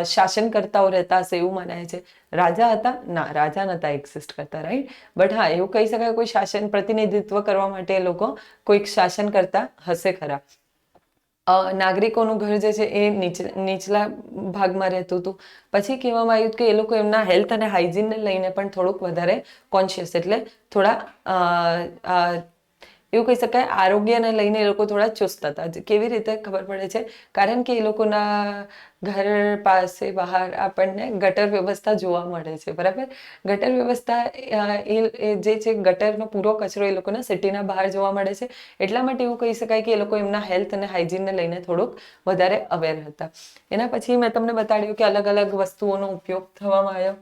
શાસનકર્તાઓ રહેતા હશે એવું મનાય છે. રાજા હતા? ના, રાજા નતા એક્ઝિસ્ટ કરતા, રાઈટ. બટ હા, એવું કહી શકાય કોઈ શાસન પ્રતિનિધિત્વ કરવા માટે એ લોકો કોઈક શાસન કરતા હશે ખરા. નાગરિકોનું ઘર જે છે એ નીચલા ભાગમાં રહેતું હતું. પછી કહેવામાં આવ્યું કે એ લોકો એમના હેલ્થ અને હાઇજીનને લઈને પણ થોડુંક વધારે કોન્શિયસ, એટલે થોડા એવું કહી શકાય આરોગ્યને લઈને એ લોકો થોડા ચુસ્ત હતા. કેવી રીતે ખબર પડે છે? કારણ કે એ લોકોના ઘર પાસે બહાર આપણને ગટર વ્યવસ્થા જોવા મળે છે, બરાબર. ગટર વ્યવસ્થા એ જે છે, ગટરનો પૂરો કચરો એ લોકોના સિટીના બહાર જોવા મળે છે. એટલા માટે એવું કહી શકાય કે એ લોકો એમના હેલ્થ અને હાઇજીનને લઈને થોડુંક વધારે અવેર હતા. એના પછી મેં તમને બતાડ્યું કે અલગ અલગ વસ્તુઓનો ઉપયોગ થવામાં આવ્યો.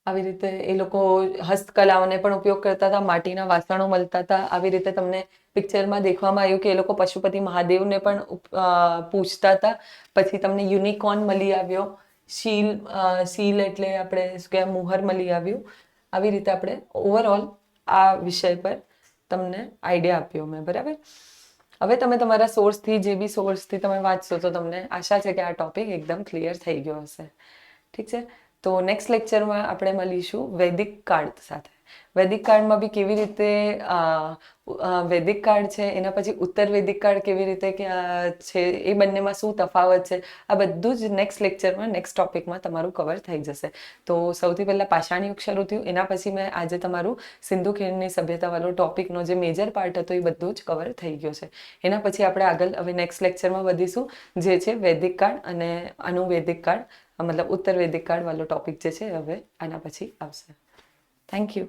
આવી રીતે એ લોકો હસ્તકલાઓને પણ ઉપયોગ કરતા હતા, માટીના વાસણો મળતા હતા. આવી રીતે તમને પિક્ચરમાં દેખવામાં આવ્યું કે એ લોકો પશુપતિ મહાદેવને પણ પૂજતા હતા. પછી તમને યુનિકોર્ન મળી આવ્યો, સીલ એટલે આપણે શું કહેવાય, મુહર મળી આવ્યું. આવી રીતે આપણે ઓવરઓલ આ વિષય પર તમને આઈડિયા આપ્યો મેં, બરાબર. હવે તમે તમારા સોર્સથી, જે બી સોર્સથી તમે વાંચશો તો તમને આશા છે કે આ ટોપિક એકદમ ક્લિયર થઈ ગયો હશે. ઠીક છે. તો નેક્સ્ટ લેક્ચરમાં આપણે મળીશું વૈદિક કાળ સાથે. વૈદિક કાળમાં બી કેવી રીતે વૈદિક કાળ છે, એના પછી ઉત્તર વૈદિક કાળ કેવી રીતે છે, એ બંનેમાં શું તફાવત છે, આ બધું જ નેક્સ્ટ લેક્ચરમાં, નેક્સ્ટ ટોપિકમાં તમારું કવર થઈ જશે. તો સૌથી પહેલાં પાષાણ યુગ શરૂ થયું, એના પછી મેં આજે તમારું સિંધુ ખીણની સભ્યતાવાળો ટોપિકનો જે મેજર પાર્ટ હતો એ બધું જ કવર થઈ ગયો છે. એના પછી આપણે આગળ હવે નેક્સ્ટ લેક્ચરમાં વધીશું, જે છે વૈદિક કાળ અને અનુવૈદિક કાળ, મતલબ ઉત્તર વૈદિક કાળ વાળો ટોપિક જે છે હવે આના પછી આવશે. Thank you.